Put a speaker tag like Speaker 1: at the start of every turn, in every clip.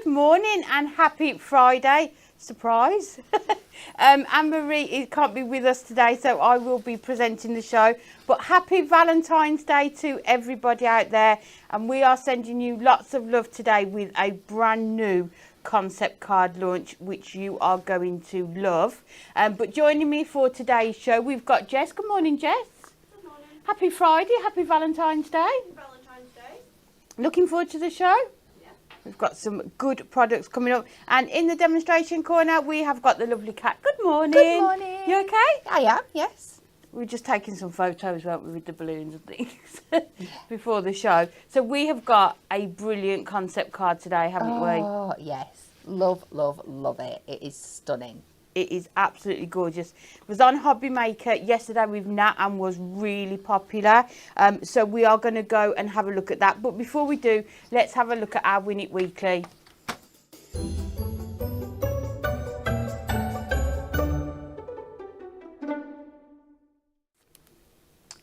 Speaker 1: Good morning and happy Friday. Surprise. Anne-Marie can't be with us today, so I will be presenting the show. But happy Valentine's Day to everybody out there. And we are sending you lots of love today with a brand new concept card launch, which you are going to love. But joining me for today's show, we've got Jess. Good morning, Jess.
Speaker 2: Good morning.
Speaker 1: Happy Friday. Happy Valentine's Day.
Speaker 2: Valentine's Day.
Speaker 1: Looking forward to the show. We've got some good products coming up. And in the demonstration corner, we have got the lovely cat. Good morning.
Speaker 3: Good morning.
Speaker 1: You okay?
Speaker 3: I am, yes.
Speaker 1: We were just taking some photos, weren't we, with the balloons and things before the show. So we have got a brilliant concept card today, haven't we?
Speaker 3: Oh, yes. Love, love, love it. It is stunning.
Speaker 1: It is absolutely gorgeous. It was on Hobby Maker yesterday with Nat and was really popular. So we are going to go and have a look at that. But before we do, let's have a look at our Win It Weekly.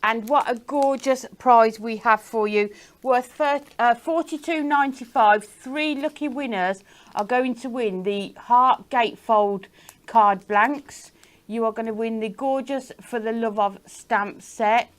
Speaker 1: And what a gorgeous prize we have for you, worth $42.95. 3 lucky winners are going to win the Heart Gatefold card blanks. You are going to win the Gorgeous for the Love of stamp set.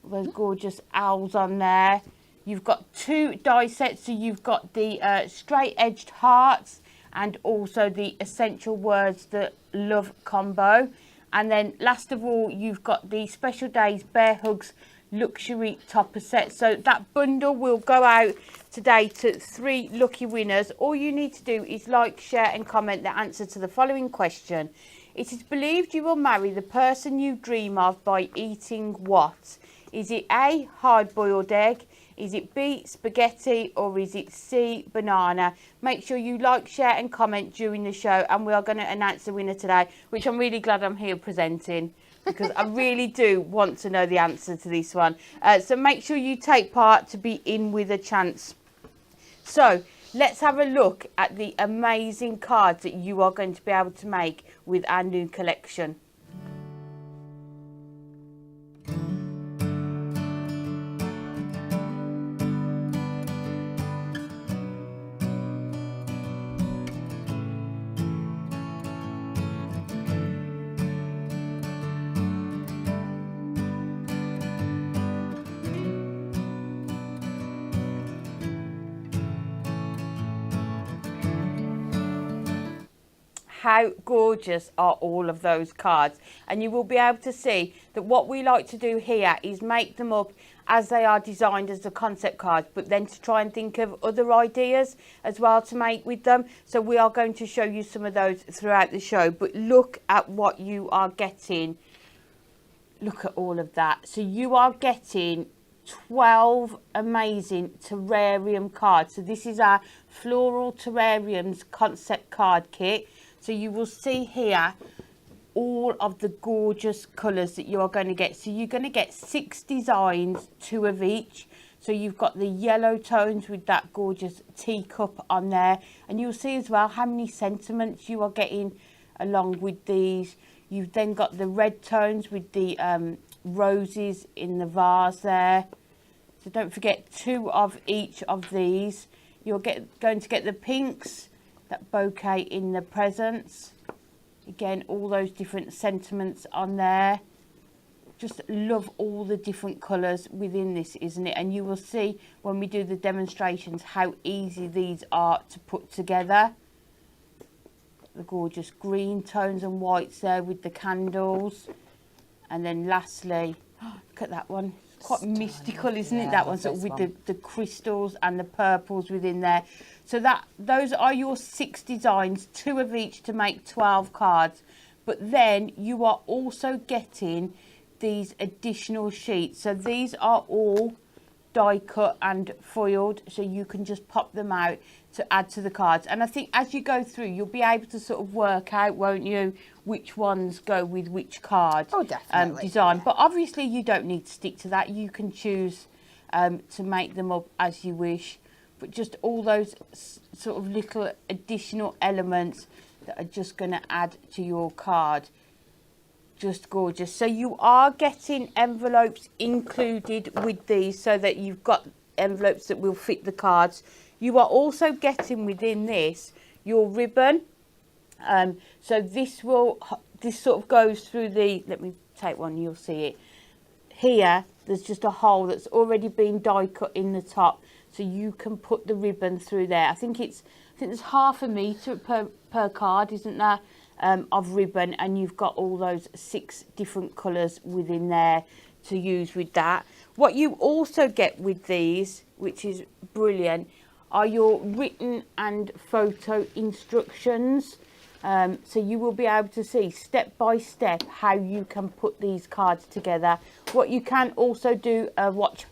Speaker 1: Those gorgeous owls on there. You've got 2 die sets, so you've got the straight edged hearts and also the Essential Words That Love combo. And then last of all, you've got the Special Days Bear Hugs Luxury Topper set. So that bundle will go out today to 3 lucky winners. All you need to do is like, share and comment the answer to the following question. It is believed you will marry the person you dream of by eating what? Is it A, hard-boiled egg? Is it B, spaghetti? Or is it C, banana? Make sure you like, share and comment during the show, and we are going to announce the winner today, which I'm really glad I'm here presenting, because I really do want to know the answer to this one. So make sure you take part to be in with a chance. So let's have a look at the amazing cards that you are going to be able to make with our new collection. How gorgeous are all of those cards? And you will be able to see that what we like to do here is make them up as they are designed as the concept cards, but then to try and think of other ideas as well to make with them. So we are going to show you some of those throughout the show, but look at what you are getting. Look at all of that. So you are getting 12 amazing terrarium cards. So this is our Floral Terrariums Concept Card Kit. So you will see here all of the gorgeous colours that you are going to get. So you're going to get 6 designs, 2 of each. So you've got the yellow tones with that gorgeous teacup on there. And you'll see as well how many sentiments you are getting along with these. You've then got the red tones with the roses in the vase there. So don't forget 2 of each of these. You're going to get the pinks, that bouquet in the presents. Again, all those different sentiments on there. Just love all the different colours within this, isn't it? And you will see when we do the demonstrations how easy these are to put together. The gorgeous green tones and whites there with the candles. And then lastly, look at that one. Quite mystical, isn't it? That one, sort of with the crystals and the purples within there. So those are your 6 designs, 2 of each to make 12 cards. But then you are also getting these additional sheets. So these are all die cut and foiled, so you can just pop them out to add to the cards. And I think as you go through, you'll be able to sort of work out, won't you, which ones go with which card.
Speaker 3: Oh, definitely.
Speaker 1: Design. Yeah. But obviously you don't need to stick to that. You can choose to make them up as you wish. But just all those sort of little additional elements that are just going to add to your card. Just gorgeous. So you are getting envelopes included with these, so that you've got envelopes that will fit the cards. You are also getting within this your ribbon. So this sort of goes through the, let me take one, you'll see it. Here, there's just a hole that's already been die cut in the top, so you can put the ribbon through there. I think there's half a metre per card, isn't there, of ribbon, and you've got all those 6 different colours within there to use with that. What you also get with these, which is brilliant, are your written and photo instructions. So you will be able to see step by step how you can put these cards together. What you can also do, watch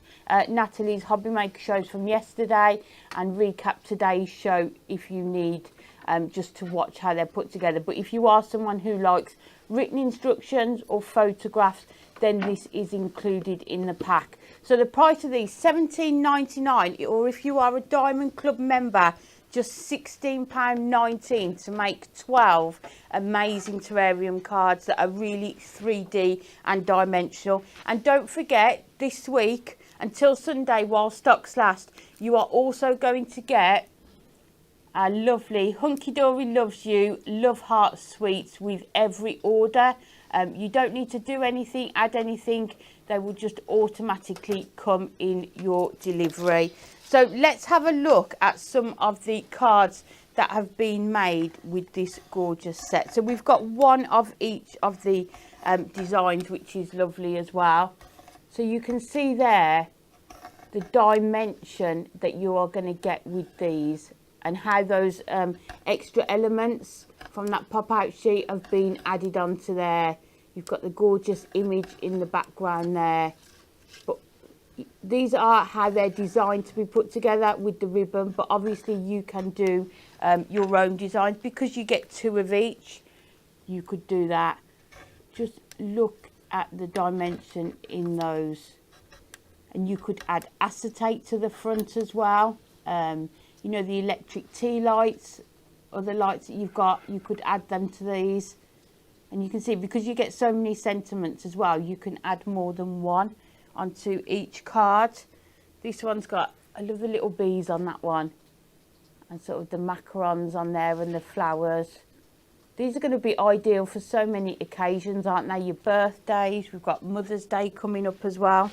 Speaker 1: Natalie's Hobby Maker shows from yesterday and recap today's show if you need, just to watch how they're put together. But if you are someone who likes written instructions or photographs, then this is included in the pack. So the price of these, £17.99, or if you are a Diamond Club member, just £16.19 to make 12 amazing terrarium cards that are really 3D and dimensional. And don't forget, this week until Sunday while stocks last, you are also going to get our lovely Hunkydory Loves You Love Heart Sweets with every order. You don't need to do anything, add anything. They will just automatically come in your delivery. So let's have a look at some of the cards that have been made with this gorgeous set. So we've got one of each of the designs, which is lovely as well. So you can see there the dimension that you are going to get with these, and how those extra elements from that pop-out sheet have been added onto there. You've got the gorgeous image in the background there. But these are how they're designed to be put together with the ribbon, but obviously you can do your own designs because you get 2 of each. You could do that. Just look at the dimension in those, and you could add acetate to the front as well. You know, the electric tea lights or the lights that you've got, you could add them to these. And you can see, because you get so many sentiments as well, you can add more than one onto each card. This one's got, I love the little bees on that one, and sort of the macarons on there and the flowers. These are going to be ideal for so many occasions, aren't they? Your birthdays, we've got Mother's Day coming up as well.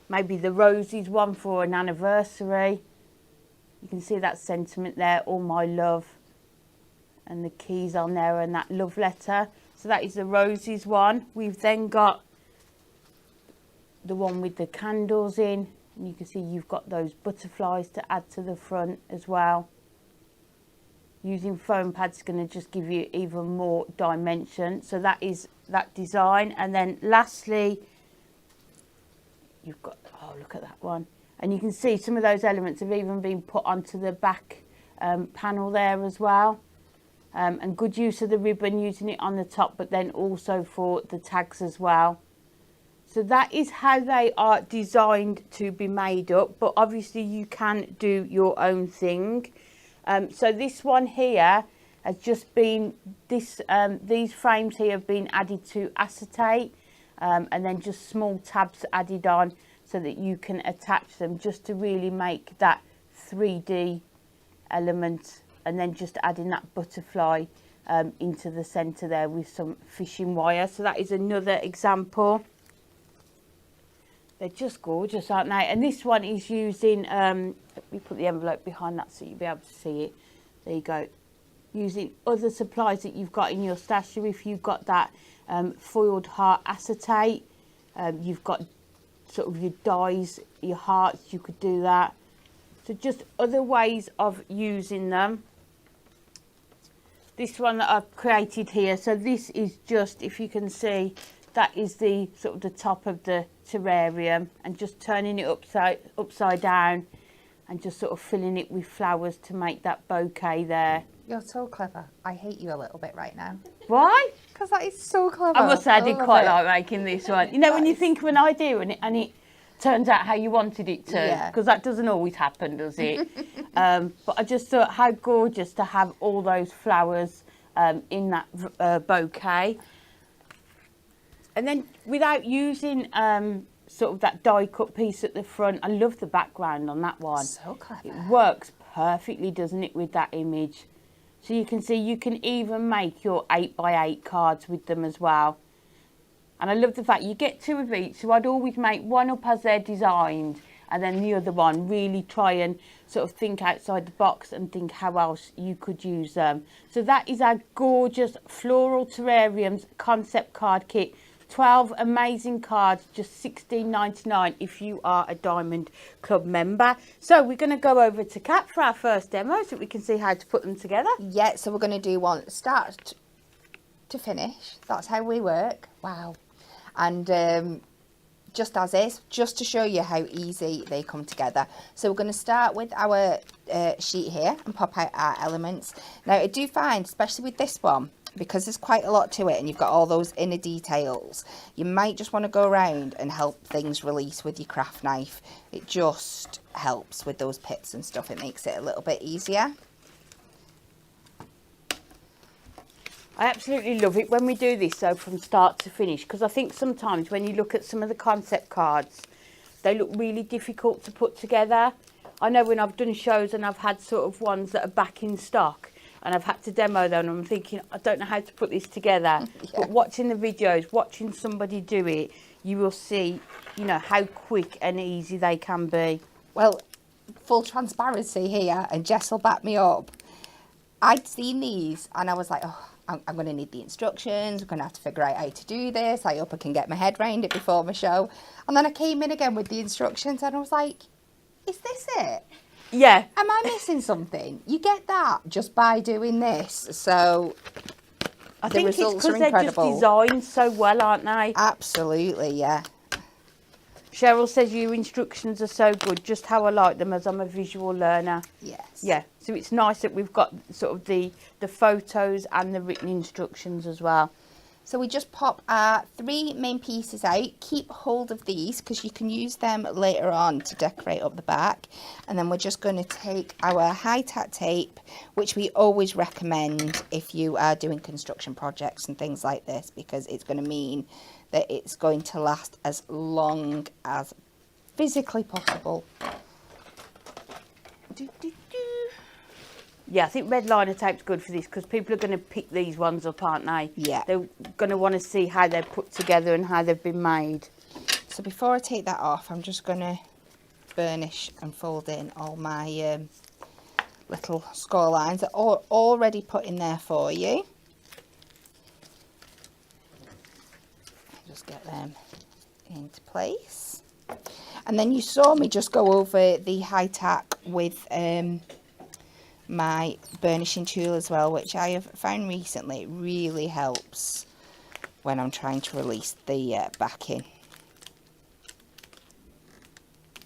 Speaker 1: Maybe the roses one for an anniversary. You can see that sentiment there, all my love, and the keys on there and that love letter. So that is the roses one. We've then got the one with the candles in, and you can see you've got those butterflies to add to the front as well. Using foam pads is going to just give you even more dimension. So that is that design. And then lastly, you've got, oh, look at that one. And you can see some of those elements have even been put onto the back panel there as well. And good use of the ribbon, using it on the top, but then also for the tags as well. So that is how they are designed to be made up, but obviously you can do your own thing. So this one here has just been, these frames here have been added to acetate, and then just small tabs added on so that you can attach them, just to really make that 3D element. And then just adding that butterfly into the centre there with some fishing wire. So that is another example. They're just gorgeous, aren't they? And this one is using, let me put the envelope behind that so you'll be able to see it. There you go. Using other supplies that you've got in your stash. So if you've got that foiled heart acetate, you've got sort of your dies, your hearts, you could do that. So just other ways of using them. This one that I've created here, so this is just, if you can see, that is the sort of the top of the terrarium, and just turning it upside down and just sort of filling it with flowers to make that bouquet there.
Speaker 3: You're so clever. I hate you a little bit right now.
Speaker 1: Why?
Speaker 3: Because that is so clever.
Speaker 1: I must say I did quite like making this one. You know, when you think of an idea and it turns out how you wanted it to, because that doesn't always happen, does it? But I just thought how gorgeous to have all those flowers in that bouquet. And then without using sort of that die cut piece at the front. I love the background on that one.
Speaker 3: So clever.
Speaker 1: It works perfectly, doesn't it, with that image? So you can see you can even make your 8x8 cards with them as well. And I love the fact you get 2 of each. So I'd always make one up as they're designed, and then the other one really try and sort of think outside the box and think how else you could use them. So that is our gorgeous Floral Terrariums concept card kit. 12 amazing cards, just $16.99 if you are a Diamond Club member. So we're going to go over to Kat for our first demo so we can see how to put them together.
Speaker 3: Yeah, so we're going to do one start to finish. That's how we work. Wow. And just as is, just to show you how easy they come together. So we're going to start with our sheet here and pop out our elements. Now I do find, especially with this one, because there's quite a lot to it and you've got all those inner details, you might just want to go around and help things release with your craft knife. It just helps with those pits and stuff. It makes it a little bit easier.
Speaker 1: I absolutely love it when we do this, so from start to finish, because I think sometimes when you look at some of the concept cards, they look really difficult to put together. I know when I've done shows and I've had sort of ones that are back in stock and I've had to demo them and I'm thinking, I don't know how to put this together. Yeah. But watching the videos, watching somebody do it, you will see, you know, how quick and easy they can be.
Speaker 3: Well, full transparency here, and Jess will back me up. I'd seen these and I was like, oh, I'm going to need the instructions. I'm going to have to figure out how to do this. I hope I can get my head around it before my show. And then I came in again with the instructions and I was like, is this it?
Speaker 1: Yeah.
Speaker 3: Am I missing something? You get that just by doing this. So
Speaker 1: I think it's because they're just designed so well, aren't they?
Speaker 3: Absolutely, yeah.
Speaker 1: Cheryl says your instructions are so good, just how I like them as I'm a visual learner.
Speaker 3: Yes.
Speaker 1: Yeah, so it's nice that we've got sort of the photos and the written instructions as well.
Speaker 3: So we just pop our 3 main pieces out. Keep hold of these because you can use them later on to decorate up the back. And then we're just going to take our high-tack tape, which we always recommend if you are doing construction projects and things like this, because it's going to mean that it's going to last as long as physically possible.
Speaker 1: Yeah, I think red liner tape's good for this because people are going to pick these ones up, aren't they?
Speaker 3: Yeah.
Speaker 1: They're going to want to see how they're put together and how they've been made.
Speaker 3: So before I take that off, I'm just going to burnish and fold in all my little score lines that are already put in there for you. Just get them into place. And then you saw me just go over the high tack with my burnishing tool as well, which I have found recently really helps when I'm trying to release the backing.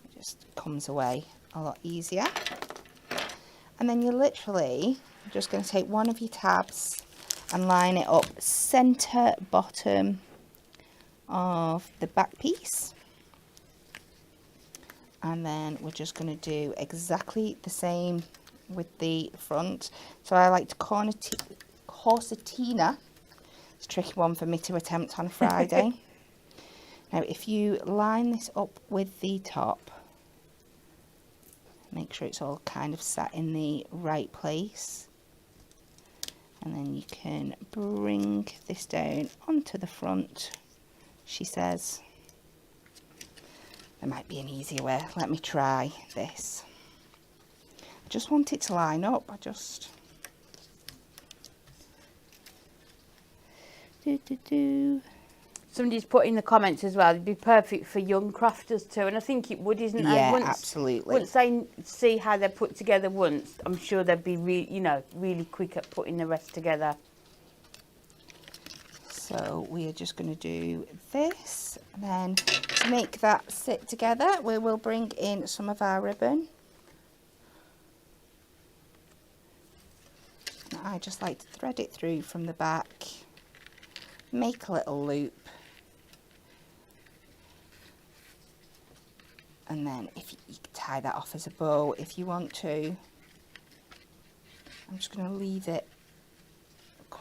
Speaker 3: It just comes away a lot easier. And then you're literally just going to take one of your tabs and line it up centre bottom of the back piece. And then we're just going to do exactly the same with the front. So I like to corsetina. It's a tricky one for me to attempt on a Friday. Now if you line this up with the top, make sure it's all kind of sat in the right place, and then you can bring this down onto the front. She says there might be an easier way. Let me try this. I just want it to line up.
Speaker 1: Somebody's put in the comments as well, it'd be perfect for young crafters too, and I think it would, isn't it?
Speaker 3: Yeah, absolutely.
Speaker 1: Once they see how they're put together once, I'm sure they'd be really quick at putting the rest together.
Speaker 3: So we are just going to do this, and then to make that sit together, we will bring in some of our ribbon. I just like to thread it through from the back, make a little loop, and then if you can tie that off as a bow if you want to. I'm just going to leave it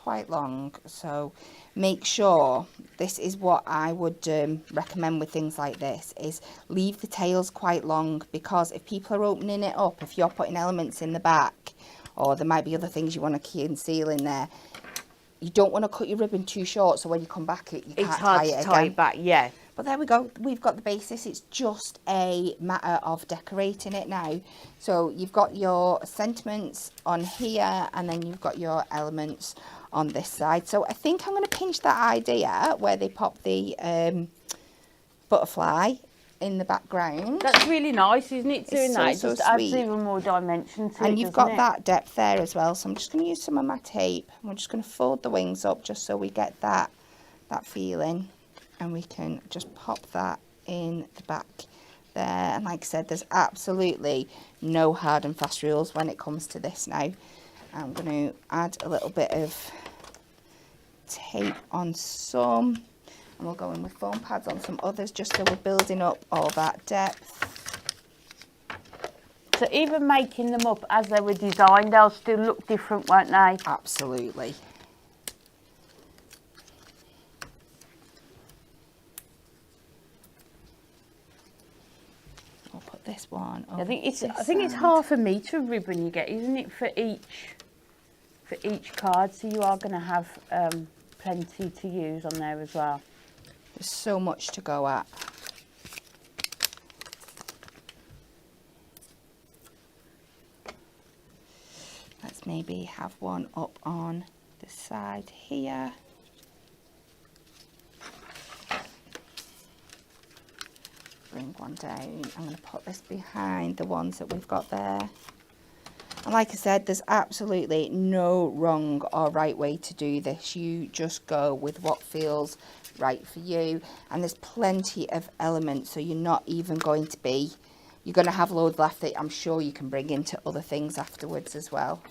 Speaker 3: quite long, so make sure, this is what I would recommend with things like this, is leave the tails quite long, because if people are opening it up, if you're putting elements in the back, or there might be other things you want to conceal in there, you don't want to cut your ribbon too short, so when you come back you can't tie it again.
Speaker 1: Tie it back, yeah.
Speaker 3: But there we go, we've got the basis. It's just a matter of decorating it now. So you've got your sentiments on here, and then you've got your elements on this side. So I think I'm going to pinch that idea where they pop the butterfly in the background.
Speaker 1: That's really nice, isn't it, doing
Speaker 3: It's
Speaker 1: that? It
Speaker 3: so
Speaker 1: just
Speaker 3: sweet.
Speaker 1: adds even more dimension to it,
Speaker 3: And you've got that depth there as well. So I'm just going to use some of my tape. We're just going to fold the wings up just so we get that feeling. And we can just pop that in the back there. And like I said, there's absolutely no hard and fast rules when it comes to this now. I'm going to add a little bit of tape on some, and we'll go in with foam pads on some others, just so we're building up all that depth.
Speaker 1: So even making them up as they were designed, they'll still look different, won't they?
Speaker 3: Absolutely. I'll put this one over.
Speaker 1: I think it's half a metre of ribbon you get, isn't it, for each card? So you are going to have plenty to use on there as well.
Speaker 3: There's so much to go at. Let's maybe have one up on the side here. Bring one down. I'm going to put this behind the ones that we've got there. And like I said, there's absolutely no wrong or right way to do this. You just go with what feels right for you. And there's plenty of elements, so you're not even going to be, you're going to have loads left that I'm sure you can bring into other things afterwards as well.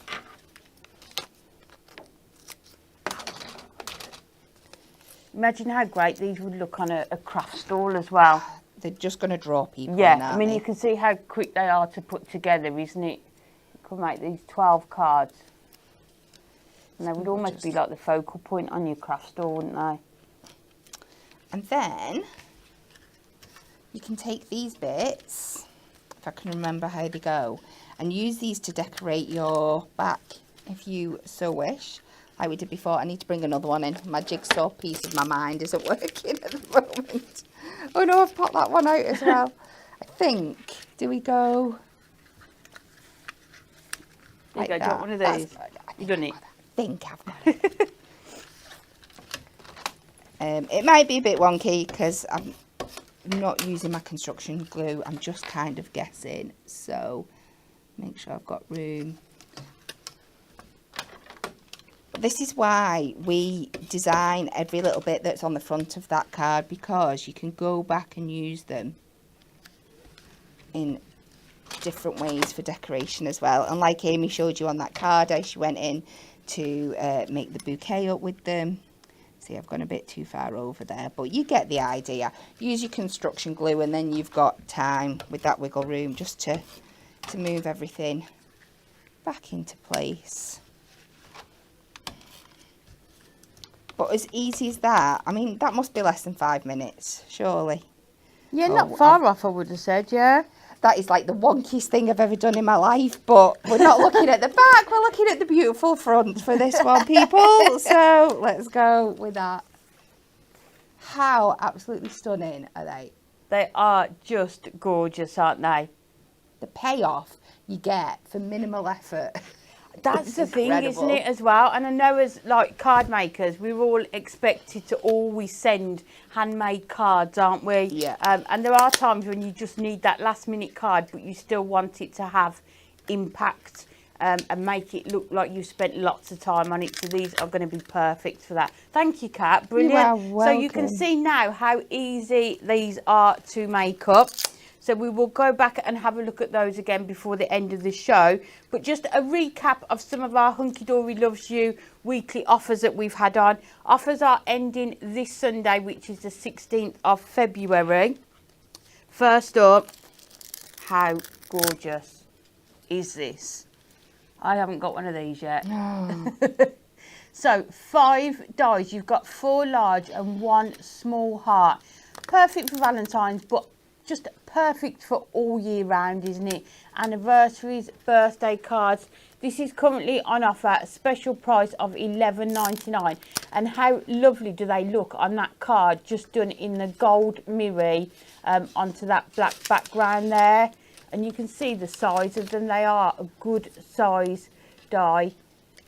Speaker 1: Imagine how great these would look on a craft stall as well.
Speaker 3: They're just going to draw people in,
Speaker 1: Yeah,
Speaker 3: aren't
Speaker 1: I mean,
Speaker 3: they?
Speaker 1: you can see how quick they are to put together, isn't it? You could make these 12 cards. And they would almost be like the focal point on your craft store, wouldn't they?
Speaker 3: And then you can take these bits, if I can remember how they go, and use these to decorate your back if you so wish, like we did before. I need to bring another one in. My jigsaw piece of my mind isn't working at the moment. Oh no, I've popped that one out as well. I think, do we go
Speaker 1: There you go, do you want one of
Speaker 3: That's
Speaker 1: these?
Speaker 3: good.
Speaker 1: You've done it.
Speaker 3: I think I've got it. It might be a bit wonky because I'm not using my construction glue. I'm just kind of guessing. So make sure I've got room. This is why we design every little bit that's on the front of that card, because you can go back and use them in different ways for decoration as well. And like Amy showed you on that card, how she went in to make the bouquet up with them. See, I've gone a bit too far over there, but you get the idea. Use your construction glue, and then you've got time with that wiggle room just to move everything back into place. But as easy as that, I mean, that must be less than 5 minutes, surely.
Speaker 1: Yeah, not far off, I would have said, yeah.
Speaker 3: That is like the wonkiest thing I've ever done in my life, but we're not looking at the back, we're looking at the beautiful front for this one, people. So let's go with that. How absolutely stunning are they?
Speaker 1: They are just gorgeous, aren't they?
Speaker 3: The payoff you get for minimal effort.
Speaker 1: That's the thing,
Speaker 3: incredible.
Speaker 1: isn't it, as well? And I know as like card makers, we're all expected to always send handmade cards, aren't we?
Speaker 3: Yeah.
Speaker 1: And there are times when you just need that last minute card, but you still want it to have impact and make it look like you spent lots of time on it. So these are going to be perfect for that. Thank you, Kat. Brilliant.
Speaker 3: You are welcome.
Speaker 1: So you can see now how easy these are to make up. So we will go back and have a look at those again before the end of the show. But just a recap of some of our Hunkydory Loves You weekly offers that we've had on. Offers are ending this Sunday, which is the 16th of February. First up, how gorgeous is this? I haven't got one of these yet.
Speaker 3: Oh.
Speaker 1: So 5 dies. You've got 4 large and 1 small heart. Perfect for Valentine's, but just perfect for all year round, isn't it? Anniversaries, birthday cards. This is currently on offer at a special price of $11.99. And how lovely do they look on that card, just done in the gold Mirri onto that black background there. And you can see the size of them. They are a good size die.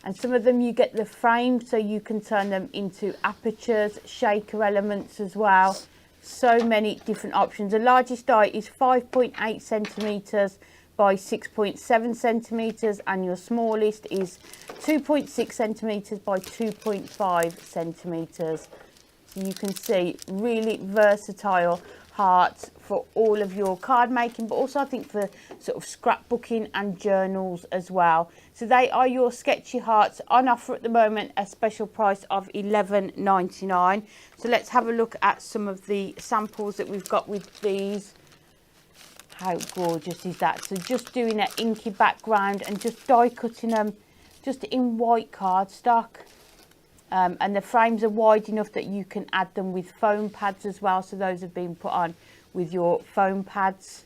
Speaker 1: And some of them you get the frame, so you can turn them into apertures, shaker elements as well. So many different options. The largest die is 5.8 centimetres by 6.7 centimetres, and your smallest is 2.6 centimetres by 2.5 centimetres. So you can see really versatile hearts for all of your card making, but also I think for sort of scrapbooking and journals as well. So they are your Sketchy hearts on offer at the moment, a special price of $11.99. So let's have a look at some of the samples that we've got with these. How gorgeous is that? So just doing an inky background and just die cutting them just in white cardstock. And the frames are wide enough that you can add them with foam pads as well. So those have been put on with your foam pads.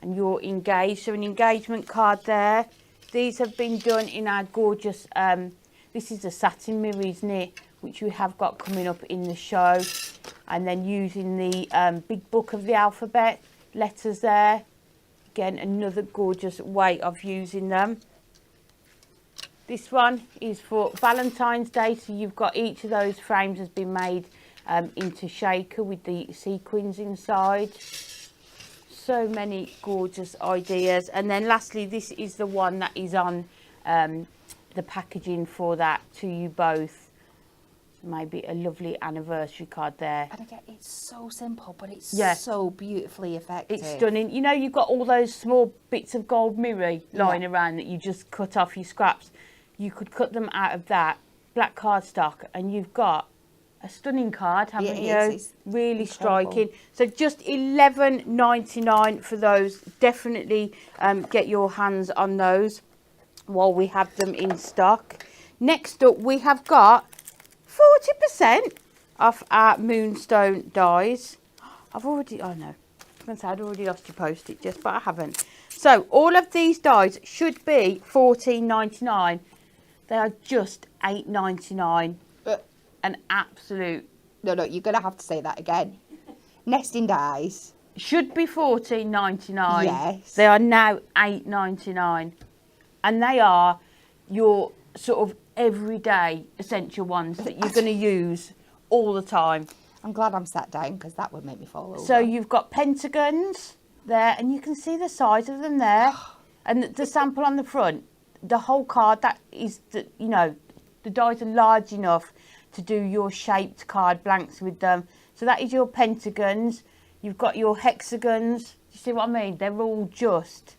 Speaker 1: And you're engaged. So an engagement card there. These have been done in our gorgeous, this is a satin mirror, isn't it? Which we have got coming up in the show. And then using the big book of the alphabet letters there. Again, another gorgeous way of using them. This one is for Valentine's Day, so you've got each of those frames has been made into shaker with the sequins inside. So many gorgeous ideas. And then lastly, this is the one that is on the packaging for that to you both. Maybe a lovely anniversary card there.
Speaker 3: And again, it's so simple, but it's
Speaker 1: yeah.
Speaker 3: so beautifully effective.
Speaker 1: It's stunning. You know, you've got all those small bits of gold Mirri lying around that you just cut off your scraps. You could cut them out of that black cardstock and you've got a stunning card, haven't you?
Speaker 3: It's
Speaker 1: really
Speaker 3: incredible.
Speaker 1: striking. So just $11.99 for those. Definitely get your hands on those while we have them in stock. Next up, we have got 40% off our Moonstone dies. I've already, oh no, I was going to say I'd already lost your post-it, Jess, but I haven't. So all of these dies should be $14.99. They are just $8.99. An absolute...
Speaker 3: No, you're going to have to say that again. Nesting dies.
Speaker 1: Should be $14.99.
Speaker 3: Yes.
Speaker 1: They are now $8.99. And they are your sort of everyday essential ones that you're going to use all the time.
Speaker 3: I'm glad I'm sat down because that would make me fall over.
Speaker 1: So you've got pentagons there, and you can see the size of them there. And the sample on the front, the whole card, that is, you know, the dies are large enough to do your shaped card blanks with them. So that is your pentagons. You've got your hexagons. You see what I mean? They're all just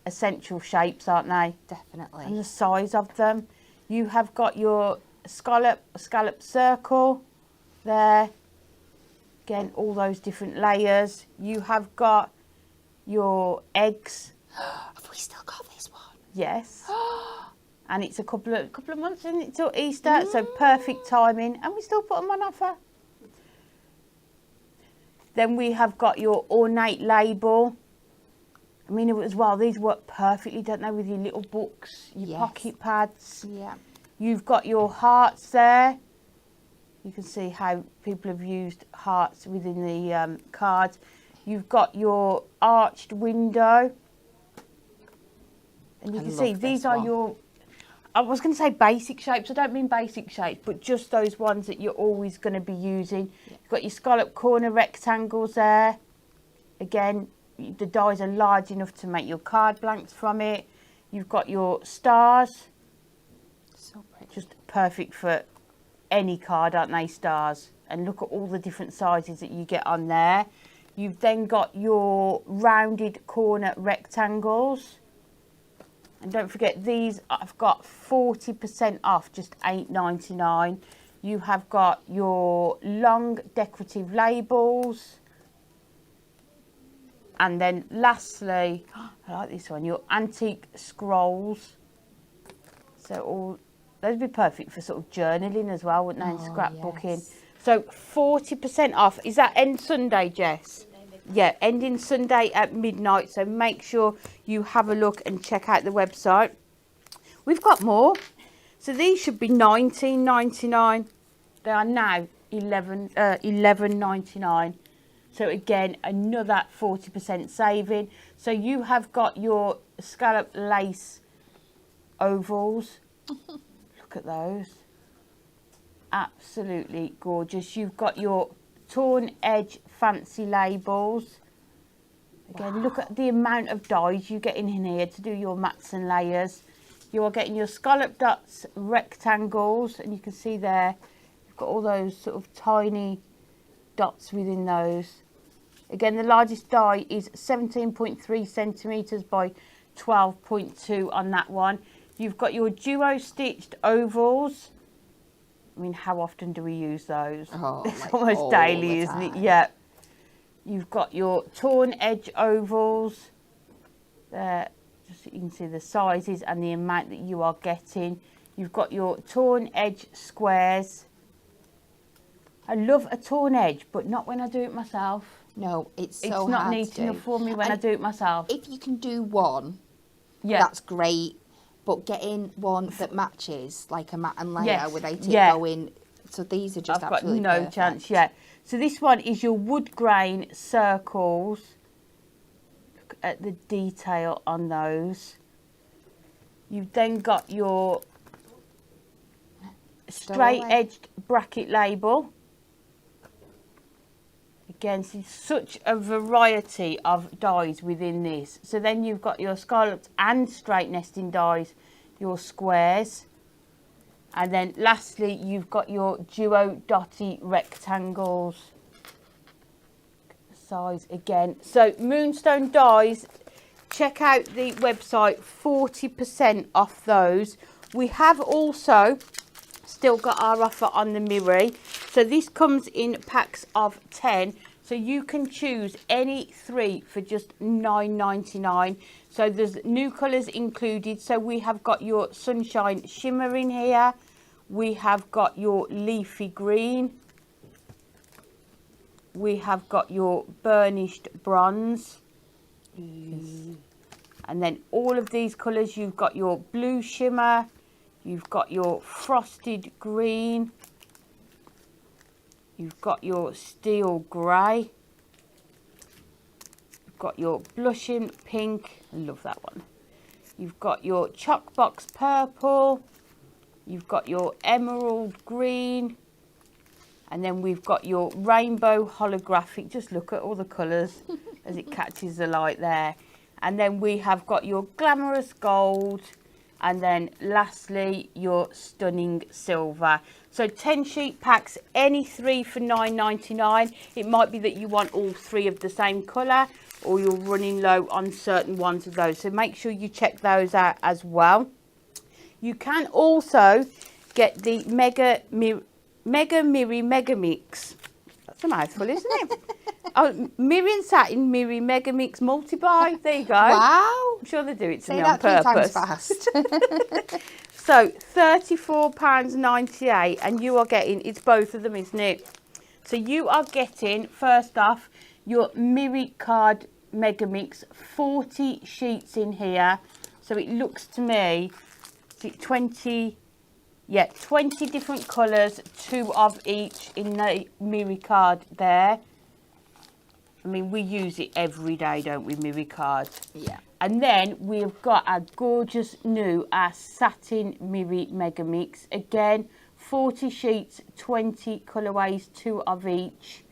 Speaker 1: essential shapes, aren't they?
Speaker 3: Definitely.
Speaker 1: And the size of them. You have got your scallop circle there. Again, all those different layers. You have got your eggs.
Speaker 3: Have we still got this one?
Speaker 1: Yes. And it's a couple of months, isn't it, till Easter? So perfect timing. And we still put them on offer. Then we have got your ornate label. I mean, as well, these work perfectly, don't they, with your little books, your pocket pads.
Speaker 3: Yeah.
Speaker 1: You've got your hearts there. You can see how people have used hearts within the cards. You've got your arched window. And you can see these are your, I was going to say basic shapes. I don't mean basic shapes, but just those ones that you're always going to be using. Yeah. You've got your scallop corner rectangles there. Again, the dies are large enough to make your card blanks from it. You've got your stars.
Speaker 3: So pretty. Just
Speaker 1: perfect for any card, aren't they, stars? And look at all the different sizes that you get on there. You've then got your rounded corner rectangles. And don't forget, these I've got 40% off, just $8.99. You have got your long decorative labels. And then lastly, I like this one, your antique scrolls. So all Those would be perfect for sort of journaling as well, wouldn't they, and scrapbooking.
Speaker 3: Yes.
Speaker 1: So 40% off. Is that end Sunday, Jess? Yeah, ending Sunday at midnight. So make sure you have a look and check out the website. We've got more. So these should be $19.99. They are now $11.99. So again, another 40% saving. So you have got your scallop lace ovals. Look at those. Absolutely gorgeous. You've got your torn edge fancy labels. Again, wow. Look at the amount of dies you get in here to do your mats and layers. You are getting your scallop dots rectangles, and you can see there, you've got all those sort of tiny dots within those. Again, the largest die is 17.3 centimetres by 12.2 on that one. You've got your duo stitched ovals. I mean, how often do we use those?
Speaker 3: Oh,
Speaker 1: it's
Speaker 3: like
Speaker 1: almost daily, isn't it? Yeah. You've got your torn edge ovals. There, just so you can see the sizes and the amount that you are getting. You've got your torn edge squares. I love a torn edge, but not when I do it myself.
Speaker 3: No, it's so
Speaker 1: It's not
Speaker 3: hard
Speaker 1: neat
Speaker 3: to
Speaker 1: enough
Speaker 3: do.
Speaker 1: for me when I do it myself.
Speaker 3: If you can do one,
Speaker 1: Yeah.
Speaker 3: that's great. But getting one that matches, like a mat and layer,
Speaker 1: Yes,
Speaker 3: without it
Speaker 1: yeah.
Speaker 3: going. So these are just
Speaker 1: I've got
Speaker 3: absolutely
Speaker 1: no
Speaker 3: perfect.
Speaker 1: chance yet. So this one is your wood grain circles. Look at the detail on those. You've then got your straight edged bracket label. Again, so such a variety of dies within this. So then you've got your scalloped and straight nesting dies, your squares. And then lastly, you've got your duo dotty rectangles. Size again. So Moonstone dies, check out the website, 40% off those. We have also still got our offer on the Mirri. So this comes in packs of 10. So you can choose any 3 for just $9.99. So there's new colours included. So we have got your sunshine shimmer in here. We have got your leafy green. We have got your burnished bronze. And then all of these colours, you've got your blue shimmer. You've got your frosted green. You've got your steel grey. You've got your blushing pink. I love that one. You've got your choc box purple. You've got your emerald green. And then we've got your rainbow holographic. Just look at all the colours as it catches the light there. And then we have got your glamorous gold. And then lastly, your stunning silver. So 10 sheet packs, any 3 for $9.99. It might be that you want all 3 of the same colour, or you're running low on certain ones of those. So make sure you check those out as well. You can also get the Mega Mirri Mega Mix. That's a mouthful, isn't it? Oh, Mirri and Satin Mirri Mega Mix multi-buy. There you go.
Speaker 3: Wow.
Speaker 1: I'm sure they do it to
Speaker 3: Say
Speaker 1: me
Speaker 3: that
Speaker 1: on
Speaker 3: 3
Speaker 1: purpose.
Speaker 3: times fast.
Speaker 1: So £34.98, and you are getting, it's both of them, isn't it? So you are getting, first off, your Mirri card Mega Mix, 40 sheets in here. So it looks to me, 20 different colours, 2 of each in the Mirri card there. I mean, we use it every day, don't we, Mirri cards?
Speaker 3: Yeah.
Speaker 1: And then we've got our gorgeous new, our satin Mirri Mega Mix. Again, 40 sheets, 20 colourways, 2 of each.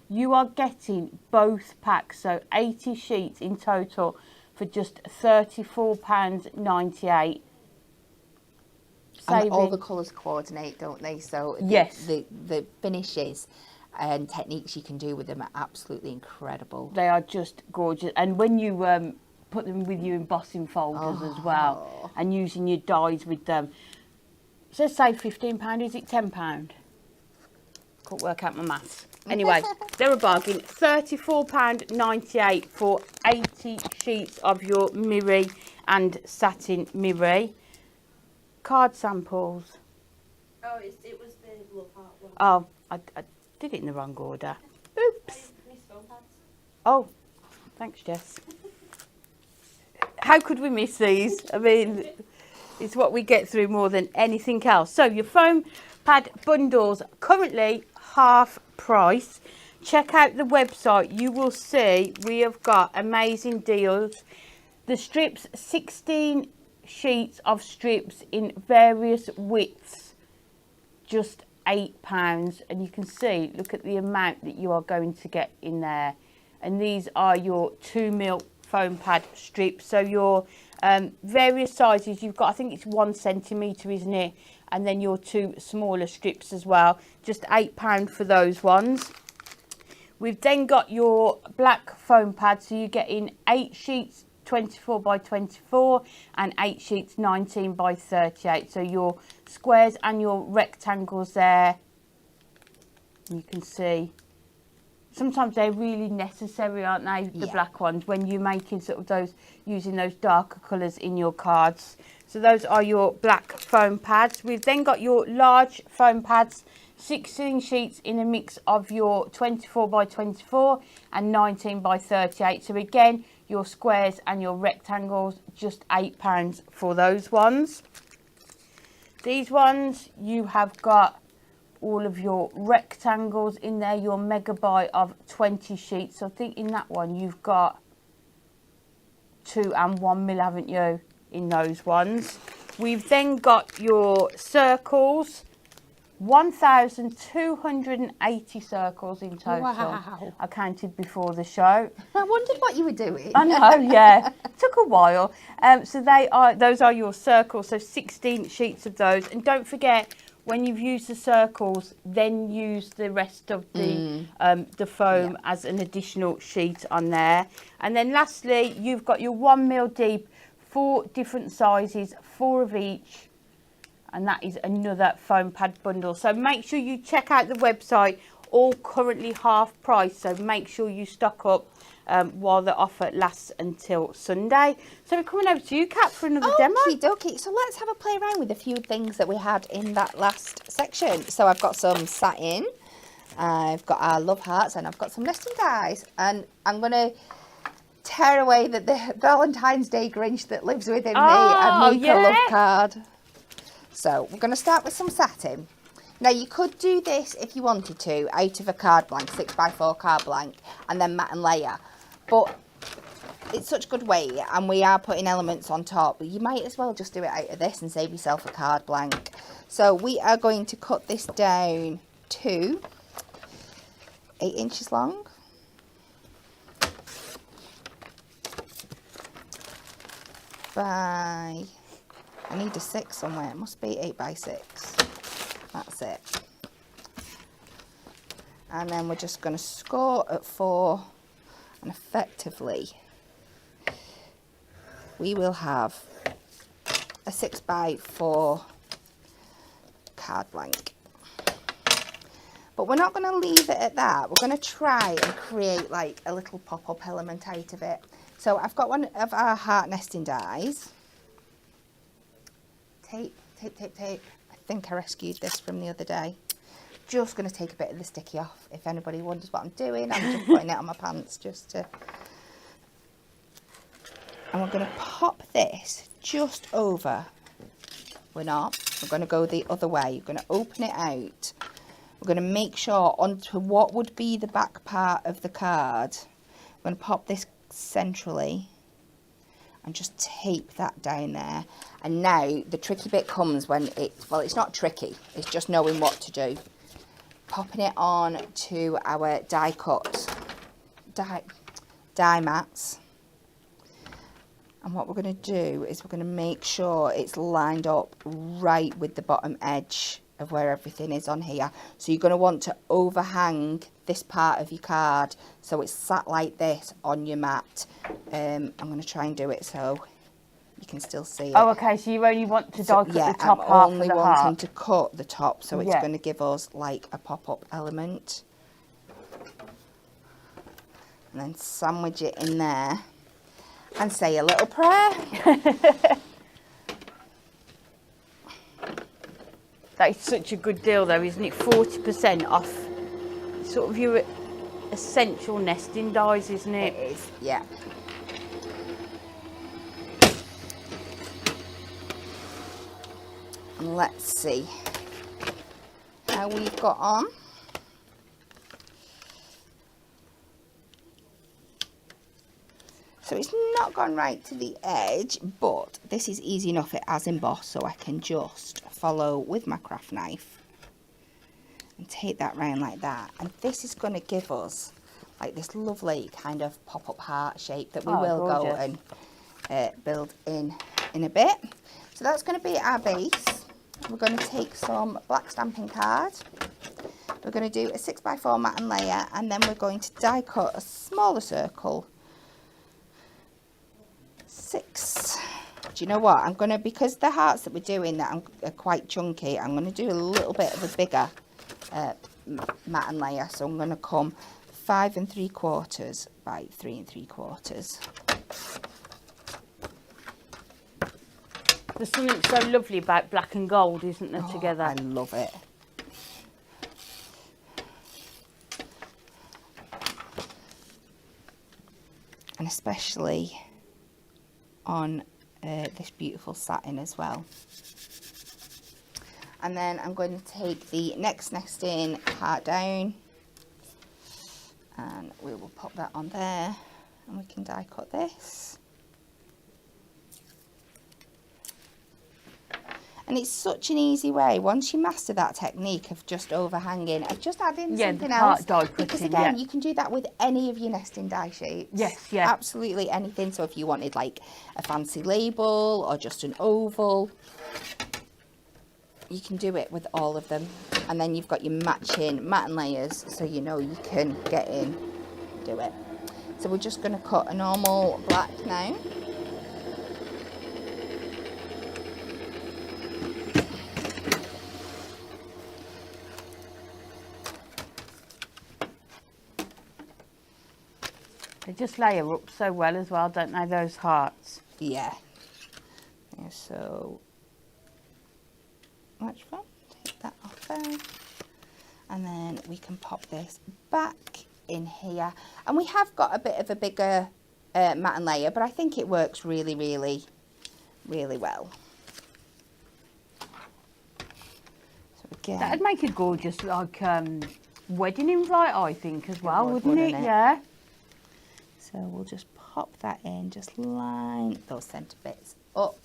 Speaker 1: You are getting both packs, so 80 sheets in total for just £34.98.
Speaker 3: And all the colours coordinate, don't they? So
Speaker 1: yes,
Speaker 3: the finishes and techniques you can do with them are absolutely incredible.
Speaker 1: They are just gorgeous. And when you put them with your embossing folders as well, and using your dies with them, so say £15, is it £10? Can't work out my maths. Anyway, they're a bargain. £34.98 for 80 sheets of your Mirri and satin Mirri. card samples?
Speaker 2: Oh, it was the love heart one.
Speaker 1: Oh, I did it in the wrong order. Oops.
Speaker 2: Miss phone pads.
Speaker 1: Oh, thanks, Jess. How could we miss these? I mean, it's what we get through more than anything else. So your foam pad bundles, currently half price. Check out the website. You will see we have got amazing deals. The strips, 16 sheets of strips in various widths, just £8. And you can see, look at the amount that you are going to get in there. And these are your 2mm foam pad strips. So your various sizes, you've got, I think it's 1 centimetre, isn't it? And then your 2 smaller strips as well, just £8 for those ones. We've then got your black foam pad, so you're getting 8 sheets 24 by 24 and 8 sheets 19 by 38. So your squares and your rectangles there, you can see. Sometimes they're really necessary, aren't they, the black ones, when you're making sort of those, using those darker colours in your cards. So those are your black foam pads. We've then got your large foam pads, 16 sheets in a mix of your 24 by 24 and 19 by 38. So again, your squares and your rectangles, just £8 for those ones. These ones, you have got all of your rectangles in there, your megabyte of 20 sheets. So I think in that one you've got 2 and 1mm, haven't you, in those ones. We've then got your circles, 1,280 circles in total.
Speaker 3: Wow.
Speaker 1: I counted before the show.
Speaker 3: I wondered what you were doing.
Speaker 1: I know, yeah. Took a while. So those are your circles, so 16 sheets of those. And don't forget, when you've used the circles, then use the rest of the foam as an additional sheet on there. And then lastly, you've got your 1mm deep, 4 different sizes, 4 of each. And that is another foam pad bundle. So make sure you check out the website, all currently half price. So make sure you stock up while the offer lasts until Sunday. So we're coming over to you, Kat, for another demo.
Speaker 3: Okie dokie. So let's have a play around with a few things that we had in that last section. So I've got some satin, I've got our love hearts, and I've got some nesting dies. And I'm going to tear away the Valentine's Day Grinch that lives within me and make a love card. So we're going to start with some satin. Now you could do this if you wanted to out of a card blank, 6x4 card blank, and then mat and layer. But it's such good weight and we are putting elements on top. You might as well just do it out of this and save yourself a card blank. So we are going to cut this down to 8 inches long. I need a 6 somewhere. It must be 8x6. That's it. And then we're just going to score at 4, and effectively we will have a 6x4 card blank. But we're not going to leave it at that. We're going to try and create like a little pop-up element out of it. So I've got one of our heart nesting dies. Tape, tape, tape, tape. I think I rescued this from the other day. Just going to take a bit of the sticky off. If anybody wonders what I'm doing, I'm just putting it on my pants just to... And we're going to pop this just over. We're not. We're going to go the other way. You're going to open it out. We're going to make sure onto what would be the back part of the card. I'm going to pop this centrally and just tape that down there. And now the tricky bit comes when it's not tricky, it's just knowing what to do. Popping it on to our die cut die mats. And what we're going to do is we're going to make sure it's lined up right with the bottom edge of where everything is on here. So you're going to want to overhang this part of your card so it's sat like this on your mat. I'm going to try and do it so you can still see it.
Speaker 1: Oh, okay, so you only want to die cut the top half of the heart.
Speaker 3: I'm only wanting to cut the top, so it's going to give us like a pop-up element. And then sandwich it in there and say a little prayer.
Speaker 1: That is such a good deal though, isn't it? 40% off sort of your essential nesting dies, isn't it?
Speaker 3: It is, yeah. And let's see how we've got on. So it's not gone right to the edge, but this is easy enough. It has embossed, so I can just follow with my craft knife and take that round like that. And this is going to give us like this lovely kind of pop-up heart shape that we will
Speaker 1: gorgeous.
Speaker 3: go and build in a bit. So that's going to be our base. We're going to take some black stamping card. We're going to do a 6x4 mat and layer, and then we're going to die cut a smaller circle. 6. Do you know what? I'm going to, because the hearts that we're doing that are quite chunky, I'm going to do a little bit of a bigger mat and layer. So I'm going to come 5 3/4 by 3 3/4.
Speaker 1: There's something so lovely about black and gold, isn't there, together?
Speaker 3: I love it. And especially on this beautiful satin as well. And then I'm going to take the next nesting heart down, and we will pop that on there, and we can die cut this. And it's such an easy way, once you master that technique of just overhanging, of just adding something else.
Speaker 1: Die
Speaker 3: Because
Speaker 1: cutting,
Speaker 3: again, you can do that with any of your nesting die shapes.
Speaker 1: Yes, yeah.
Speaker 3: Absolutely anything. So if you wanted like a fancy label or just an oval, you can do it with all of them. And then you've got your matching mat and layers, so you know you can get in, do it. So we're just going to cut a normal black now.
Speaker 1: They just layer up so well as well, don't they, those hearts?
Speaker 3: Yeah. They're so much fun. Take that off there. And then we can pop this back in here. And we have got a bit of a bigger mat and layer, but I think it works really, really, really well. So again,
Speaker 1: That'd make a gorgeous, like, wedding invite, I think, as well,
Speaker 3: would,
Speaker 1: wouldn't it?
Speaker 3: wouldn't it?
Speaker 1: Yeah.
Speaker 3: so we'll just pop that in, just line those centre bits up.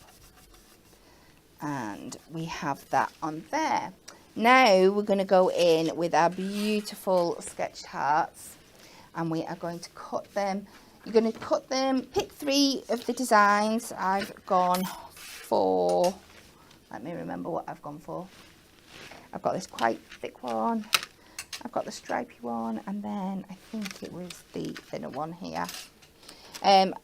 Speaker 3: And we have that on there. Now we're going to go in with our beautiful sketched hearts, and we are going to cut them. You're going to cut them, pick 3 of the designs. I've gone for, let me remember what I've gone for. I've got this quite thick one, I've got the stripy one, and then I think it was the thinner one here.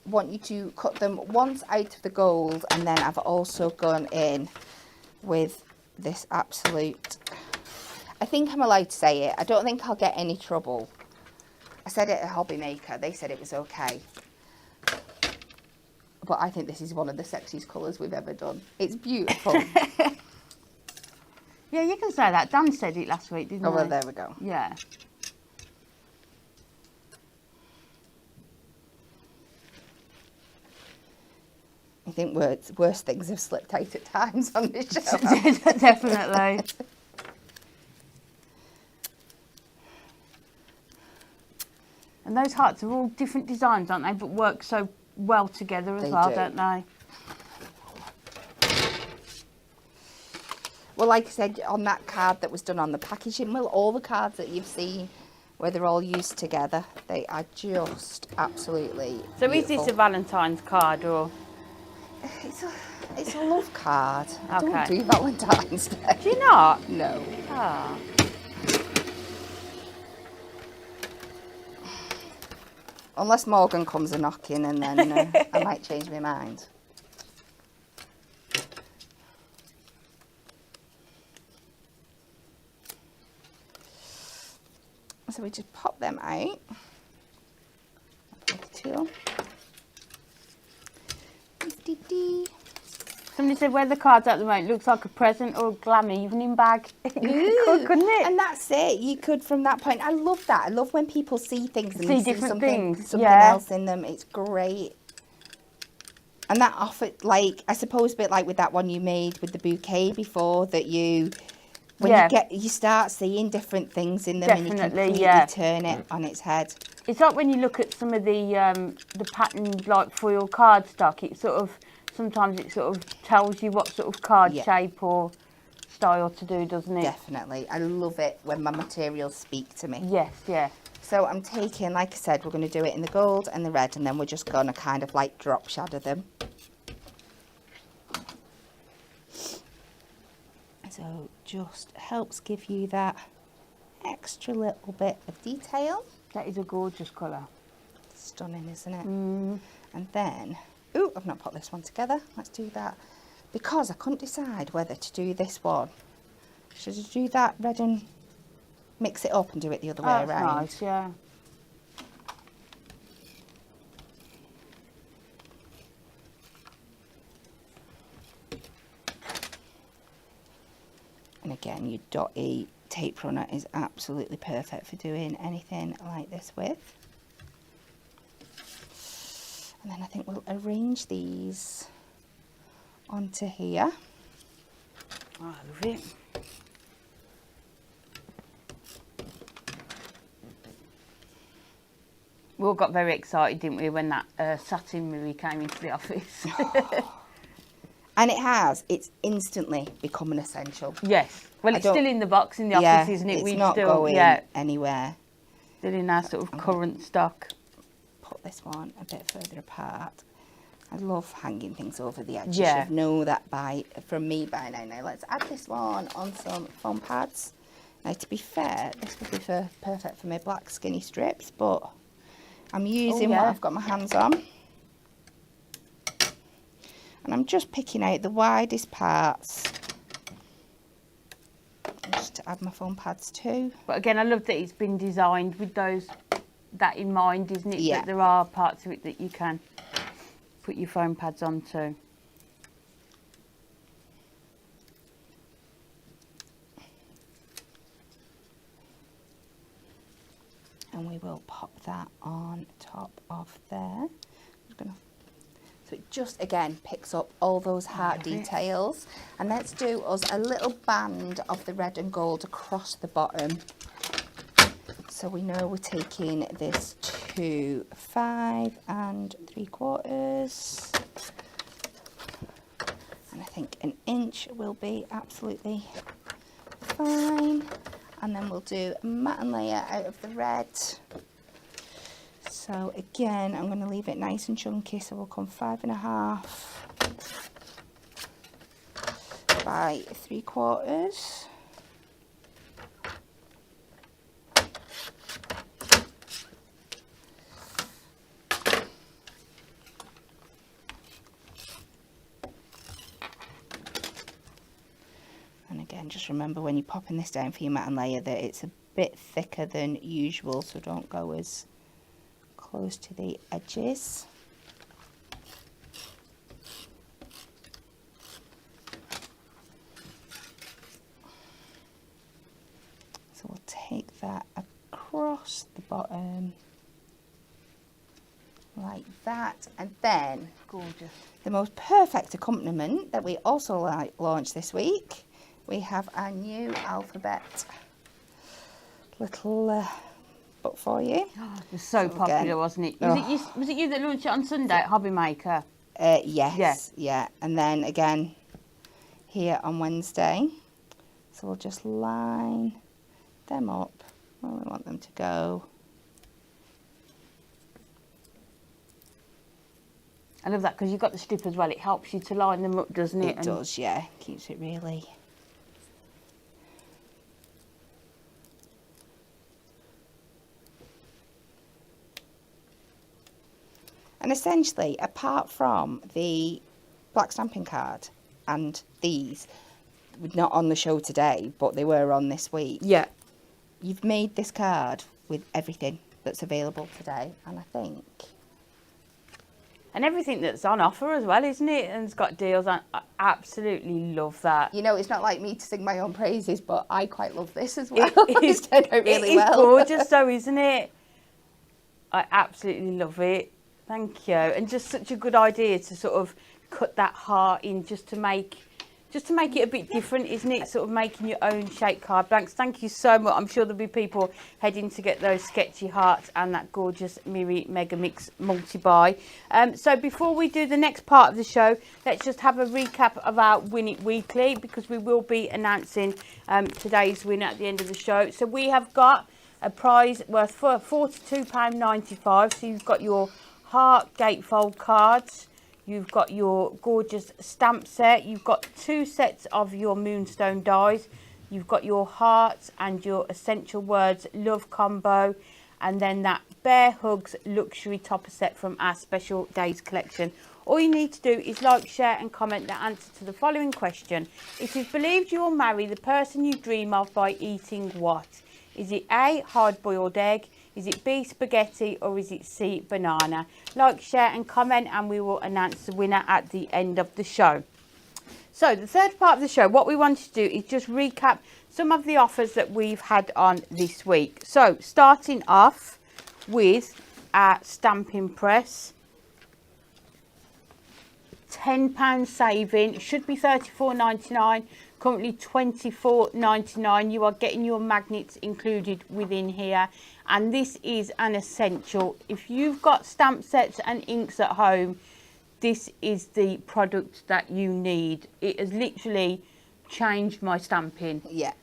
Speaker 3: Want you to cut them once out of the gold, and then I've also gone in with this absolute, I think I'm allowed to say it, I don't think I'll get any trouble. I said it at Hobby Maker, they said it was okay. But I think this is one of the sexiest colours we've ever done. It's beautiful.
Speaker 1: Yeah, you can say that. Dan said it last week, didn't he?
Speaker 3: Oh, well, there we go.
Speaker 1: Yeah.
Speaker 3: I think worse things have slipped out at times on this show.
Speaker 1: Definitely. And those hearts are all different designs, aren't they? But work so well together as
Speaker 3: They
Speaker 1: well,
Speaker 3: do.
Speaker 1: don't they?
Speaker 3: Well, like I said, on that card that was done on the packaging, well, all the cards that you've seen, where they're all used together, they are just absolutely
Speaker 1: So
Speaker 3: beautiful.
Speaker 1: is this a Valentine's card or?
Speaker 3: It's a love card. I don't
Speaker 1: Okay.
Speaker 3: do Valentine's Day.
Speaker 1: Do you not?
Speaker 3: No.
Speaker 1: Ah.
Speaker 3: Unless Morgan comes a knocking, and then I might change my mind. So we just pop them out. Tool.
Speaker 1: Somebody with the weather cards at the moment, it looks like a present or a glam evening bag. Couldn't it?
Speaker 3: And that's it. You could, from that point. I love that. I love when people see things and
Speaker 1: See
Speaker 3: they
Speaker 1: different
Speaker 3: something,
Speaker 1: things,
Speaker 3: something
Speaker 1: yeah.
Speaker 3: else in them. It's great. And that offered, like, I suppose a bit like with that one you made with the bouquet before, that you, when you start seeing different things in them, and you completely turn it on its head.
Speaker 1: It's like when you look at some of the patterned like foil cardstock, it sort of, sometimes it sort of tells you what sort of card shape or style to do, doesn't it?
Speaker 3: Definitely. I love it when my materials speak to me.
Speaker 1: Yes, yeah.
Speaker 3: So I'm taking, like I said, we're going to do it in the gold and the red, and then we're just going to kind of like drop shadow them. So just helps give you that extra little bit of detail.
Speaker 1: That is a gorgeous colour.
Speaker 3: Stunning, isn't it?
Speaker 1: Mm.
Speaker 3: And then, ooh, I've not put this one together. Let's do that. Because I couldn't decide whether to do this one. Should I do that red and mix it up and do it the other way around?
Speaker 1: Nice, yeah.
Speaker 3: And again, your dotty tape runner is absolutely perfect for doing anything like this with. And then I think we'll arrange these onto here.
Speaker 1: Oh, I love it. We all got very excited, didn't we, when that satin Mirri came into the office.
Speaker 3: And it's instantly become an essential.
Speaker 1: Yes. Well, it's still in the box in the office, isn't it?
Speaker 3: It's not going anywhere.
Speaker 1: Still in our sort of current stock.
Speaker 3: Put this one a bit further apart. I love hanging things over the edge.
Speaker 1: Yeah.
Speaker 3: You should know that from me by now. Now let's add this one on some foam pads. Now to be fair, this would be perfect for my black skinny strips, but I'm using what I've got my hands on. And I'm just picking out the widest parts just to add my foam pads to.
Speaker 1: But again, I love that it's been designed with that in mind, isn't it?
Speaker 3: Yeah.
Speaker 1: That there are parts of it that you can put your foam pads onto.
Speaker 3: And we will pop that on top of there. I'm just gonna, so it just again picks up all those heart details. And let's do us a little band of the red and gold across the bottom. So we know we're taking this to 5 3/4. And I think an inch will be absolutely fine. And then we'll do a matte layer out of the red. So again, I'm going to leave it nice and chunky. So we'll come 5.5 by 3/4. And again, just remember when you're popping this down for your matte layer that it's a bit thicker than usual, so don't go as close to the edges. So we'll take that across the bottom like that, and then
Speaker 1: Gorgeous.
Speaker 3: the most perfect accompaniment that we also launched this week, we have our new alphabet little book for you.
Speaker 1: Oh, it was so popular,
Speaker 3: again,
Speaker 1: wasn't it? Was it you that launched it on Sunday at Hobby Maker?
Speaker 3: Yes, yeah. And then again here on Wednesday. So we'll just line them up where we want them to go.
Speaker 1: I love that because you've got the strip as well. It helps you to line them up, doesn't it?
Speaker 3: It does, yeah. Keeps it really. And essentially, apart from the black stamping card and these, not on the show today, but they were on this week.
Speaker 1: Yeah.
Speaker 3: You've made this card with everything that's available today, and I think
Speaker 1: And everything that's on offer as well, isn't it? And it's got deals on. I absolutely love that.
Speaker 3: You know, it's not like me to sing my own praises, but I quite love this as well.
Speaker 1: It is,
Speaker 3: It's turned out really
Speaker 1: it is
Speaker 3: well.
Speaker 1: gorgeous though, isn't it? I absolutely love it. Thank you. And just such a good idea to sort of cut that heart in just to make it a bit different, isn't it? Sort of making your own shape card blanks. Thank you so much. I'm sure there'll be people heading to get those sketchy hearts and that gorgeous Mirri Mega Mix multi-buy. So before we do the next part of the show, let's just have a recap of our Win It Weekly, because we will be announcing today's winner at the end of the show. So we have got a prize worth for £42.95. So you've got your heart gatefold cards. You've got your gorgeous stamp set. You've got 2 sets of your Moonstone dies. You've got your hearts and your Essential Words love combo. And then that Bear Hugs luxury topper set from our special days collection. All you need to do is like, share and comment the answer to the following question. It is believed you will marry the person you dream of by eating what? Is it A, hard-boiled egg? Is it B, spaghetti? Or is it C, banana? Like, share and comment, and we will announce the winner at the end of the show. So the third part of the show, what we want to do is just recap some of the offers that we've had on this week. So starting off with our stamping press. £10 saving, should be $34.99, currently $24.99. You are getting your magnets included within here, and this is an essential. If you've got stamp sets and inks at home, this is the product that you need. It has literally changed my stamping.
Speaker 3: Yeah.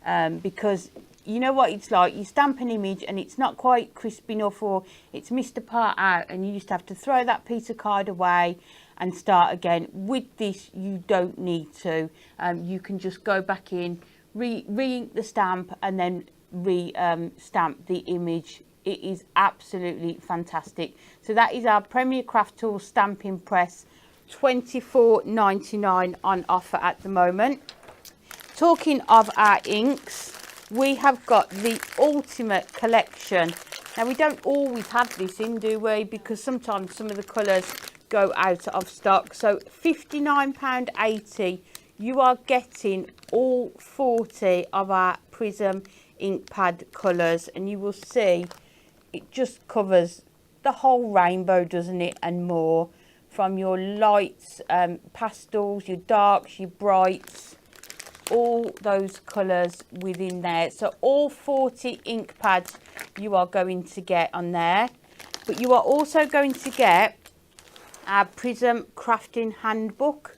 Speaker 1: Because you know what it's like, you stamp an image and it's not quite crisp enough, or it's missed a part out, and you just have to throw that piece of card away and start again. With this, you don't need to. You can just go back in, re-ink the stamp, and then stamp the image. It is absolutely fantastic. So that is our Premier Craft Tools stamping press, $24.99 on offer at the moment. Talking of our inks, we have got the Ultimate Collection. Now, we don't always have this in, do we? Because sometimes some of the colours go out of stock. So £59.80, you are getting all 40 of our Prism ink pad colours, and you will see it just covers the whole rainbow, doesn't it, and more, from your lights, pastels, your darks, your brights, all those colours within there. So all 40 ink pads you are going to get on there, but you are also going to get our Prism Crafting Handbook.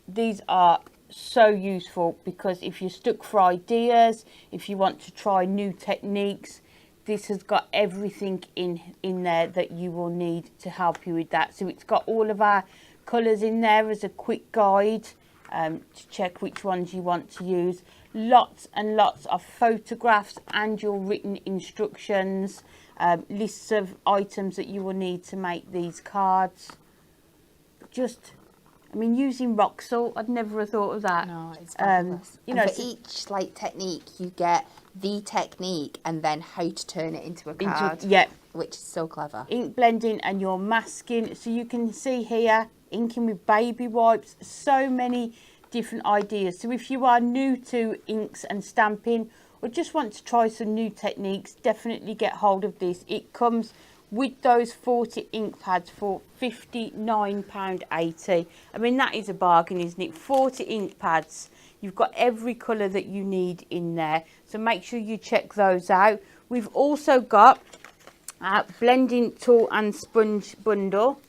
Speaker 1: These are so useful, because if you're stuck for ideas, if you want to try new techniques, this has got everything in there that you will need to help you with that. So it's got all of our colours in there as a quick guide to check which ones you want to use. Lots and lots of photographs and your written instructions, lists of items that you will need to make these cards. Just, I mean, using rock salt, I'd never have thought of that.
Speaker 3: No, it's fabulous.
Speaker 1: You know,
Speaker 3: for each like technique, you get the technique and then how to turn it into a card.
Speaker 1: Yeah.
Speaker 3: Which is so clever.
Speaker 1: Ink blending and your masking. So you can see here, inking with baby wipes, so many different ideas. So if you are new to inks and stamping, or just want to try some new techniques, definitely get hold of this. It comes with those 40 ink pads for £59.80. I mean, that is a bargain, isn't it? 40 ink pads. You've got every colour that you need in there. So make sure you check those out. We've also got our blending tool and sponge bundle.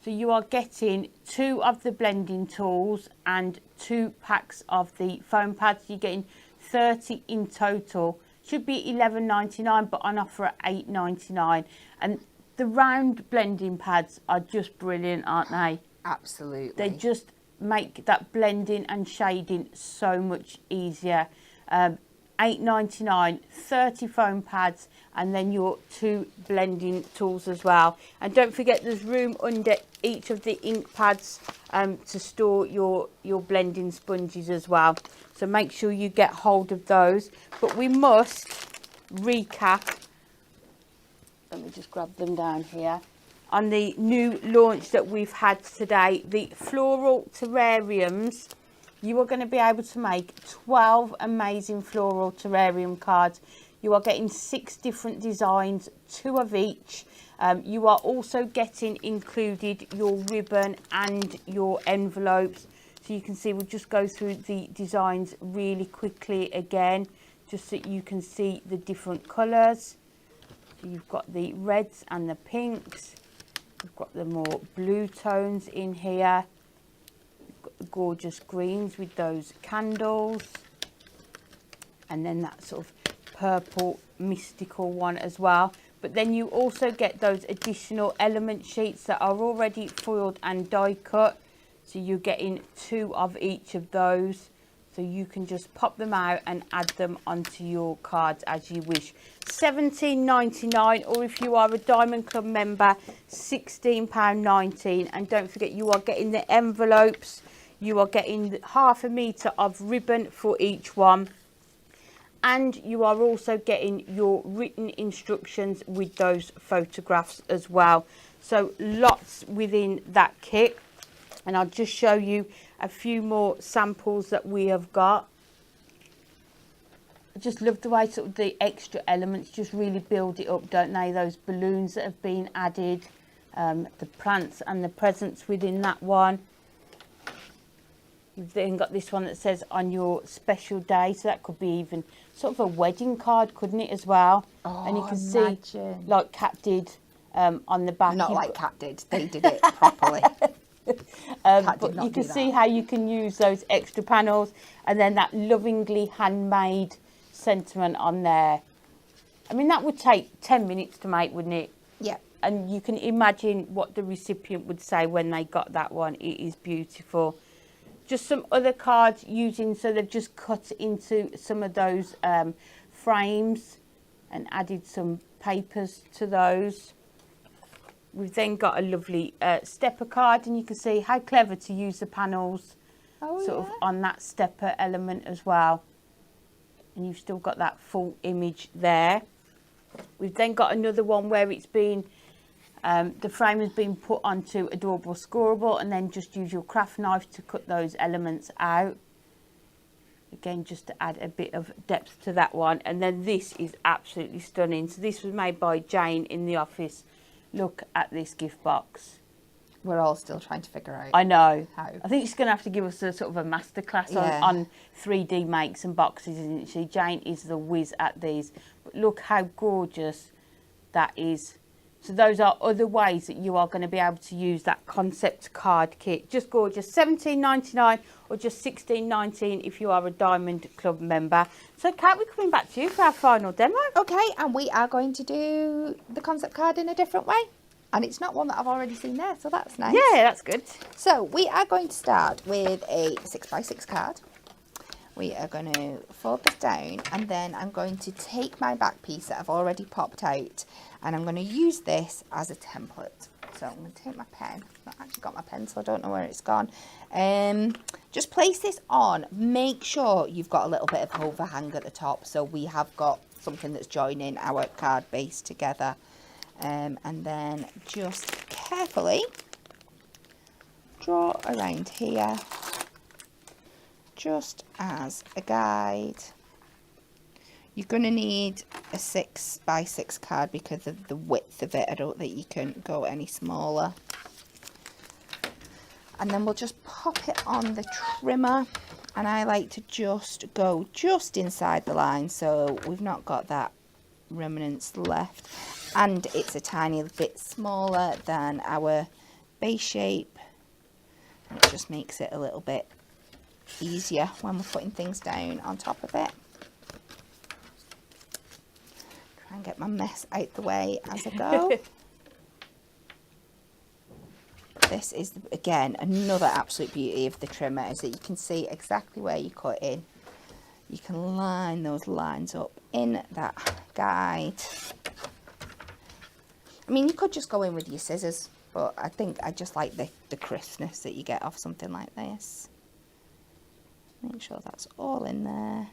Speaker 1: So you are getting 2 of the blending tools and 2 packs of the foam pads. You're getting 30 in total. Should be $11.99, but on offer at $8.99. And the round blending pads are just brilliant, aren't they?
Speaker 3: Absolutely.
Speaker 1: They just make that blending and shading so much easier. $8.99, 30 foam pads, and then your 2 blending tools as well. And don't forget, there's room under each of the ink pads to store your blending sponges as well. So make sure you get hold of those. But we must recap. Let me just grab them down here. on the new launch that we've had today, the Floral Terrariums. You are going to be able to make 12 amazing floral terrarium cards. You are getting 6 different designs, 2 of each. You are also getting included your ribbon and your envelopes. So you can see, we'll just go through the designs really quickly again, just so you can see the different colours. So you've got the reds and the pinks. We've got the more blue tones in here. We've got the gorgeous greens with those candles. And then that sort of purple mystical one as well. But then you also get those additional element sheets that are already foiled and die cut. So you're getting 2 of each of those. So you can just pop them out and add them onto your cards as you wish. £17.99, or if you are a Diamond Club member, £16.19. And don't forget, you are getting the envelopes. You are getting half a metre of ribbon for each one. And you are also getting your written instructions with those photographs as well. So lots within that kit. And I'll just show you a few more samples that we have got. I just love the way sort of the extra elements just really build it up, don't they? Those balloons that have been added, the plants and the presents within that one. You've then got this one that says on your special day, so that could be even sort of a wedding card, couldn't it, as well?
Speaker 3: Oh,
Speaker 1: and you can
Speaker 3: imagine.
Speaker 1: see, like Kat did on the back.
Speaker 3: Not like Kat did. They did it properly.
Speaker 1: But you can see how you can use those extra panels, and then that lovingly handmade sentiment on there. I mean, that would take 10 minutes to make, wouldn't it?
Speaker 3: Yeah.
Speaker 1: And you can imagine what the recipient would say when they got that one. It is beautiful. Just some other cards using, so they've just cut into some of those frames and added some papers to those. We've then got a lovely stepper card, and you can see how clever to use the panels sort of on that stepper element as well. And you've still got that full image there. We've then got another one where it's been, the frame has been put onto Adorable Scoreable, and then just use your craft knife to cut those elements out. Again, just to add a bit of depth to that one. And then this is absolutely stunning. So this was made by Jane in the office. Look at this gift box.
Speaker 3: We're all still trying to figure out.
Speaker 1: I know.
Speaker 3: How.
Speaker 1: I think she's going to have to give us a sort of a masterclass
Speaker 3: Yeah.
Speaker 1: on 3D makes and boxes, isn't she? Jane is the whiz at these. But look how gorgeous that is. So those are other ways that you are going to be able to use that concept card kit. Just gorgeous. £17.99 or just £16.19 if you are a Diamond Club member. So Kat, we're coming back to you for our final demo.
Speaker 3: Okay, and we are going to do the concept card in a different way. And it's not one that I've already seen there, so that's nice.
Speaker 1: Yeah, that's good.
Speaker 3: So we are going to start with a 6x6 card. We are going to fold this down, and then I'm going to take my back piece that I've already popped out, and I'm going to use this as a template. So I'm going to take my pen. I've not actually got my pen, so I don't know where it's gone. Just place this on. Make sure you've got a little bit of overhang at the top, so we have got something that's joining our card base together. And then just carefully draw around here, just as a guide. You're going to need a 6x6 card because of the width of it. I don't think you can go any smaller. And then we'll just pop it on the trimmer, and I like to just go just inside the line so we've not got that remnants left. And it's a tiny bit smaller than our base shape, and it just makes it a little bit easier when we're putting things down on top of it. Try and get my mess out the way as I go. This is, again, another absolute beauty of the trimmer, is that you can see exactly where you cut in. You can line those lines up in that guide. I mean, you could just go in with your scissors, but I think I just like the crispness that you get off something like this. Make sure that's all in there.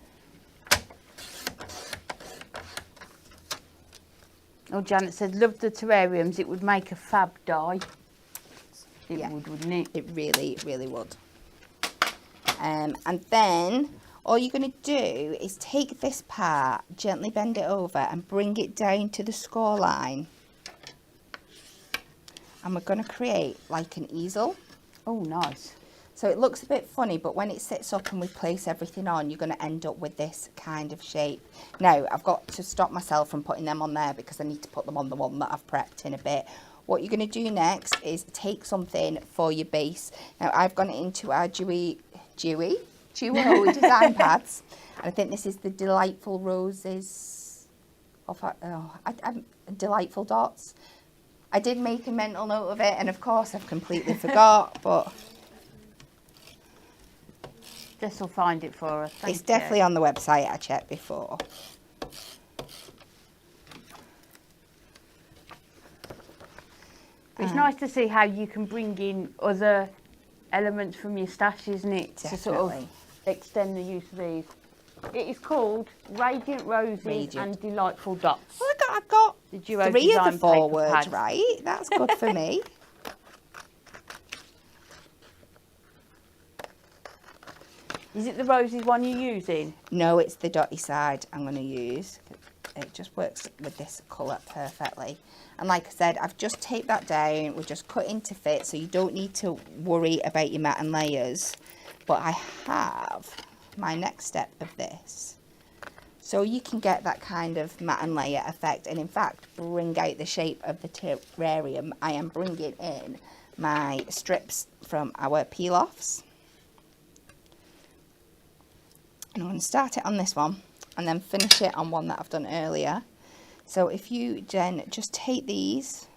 Speaker 1: Oh, Janet says, love the terrariums. It would make a fab die. It
Speaker 3: Yeah.
Speaker 1: would, wouldn't it?
Speaker 3: It really, really would. And then all you're going to do is take this part, gently bend it over and bring it down to the score line. And we're going to create like an easel.
Speaker 1: Oh, nice.
Speaker 3: So it looks a bit funny, but when it sits up and we place everything on, you're going to end up with this kind of shape. Now, I've got to stop myself from putting them on there because I need to put them on the one that I've prepped in a bit. What you're going to do next is take something for your base. Now, I've gone into our Duo design pads. And I think this is the Delightful Roses, Delightful Dots. I did make a mental note of it, and of course I've completely forgot, but
Speaker 1: Jess will find it for us.
Speaker 3: it's definitely on the website. I checked before.
Speaker 1: It's nice to see how you can bring in other elements from your stash, isn't it? To sort of
Speaker 3: Definitely.
Speaker 1: extend the use of these. It is called Radiant Roses
Speaker 3: Radiant.
Speaker 1: and Delightful Dots.
Speaker 3: Well, I've got
Speaker 1: The Duo
Speaker 3: 3 of the
Speaker 1: design
Speaker 3: 4
Speaker 1: paper
Speaker 3: words
Speaker 1: pads.
Speaker 3: right. That's good for me.
Speaker 1: Is it the roses one you're using?
Speaker 3: No, it's the dotty side I'm going to use. It just works with this colour perfectly. And like I said, I've just taped that down. We're just cutting to fit, so you don't need to worry about your mat and layers. But I have my next step of this. So you can get that kind of mat and layer effect. And in fact, bring out the shape of the terrarium. I am bringing in my strips from our peel-offs. And I'm going to start it on this one and then finish it on one that I've done earlier. So if you then just take these,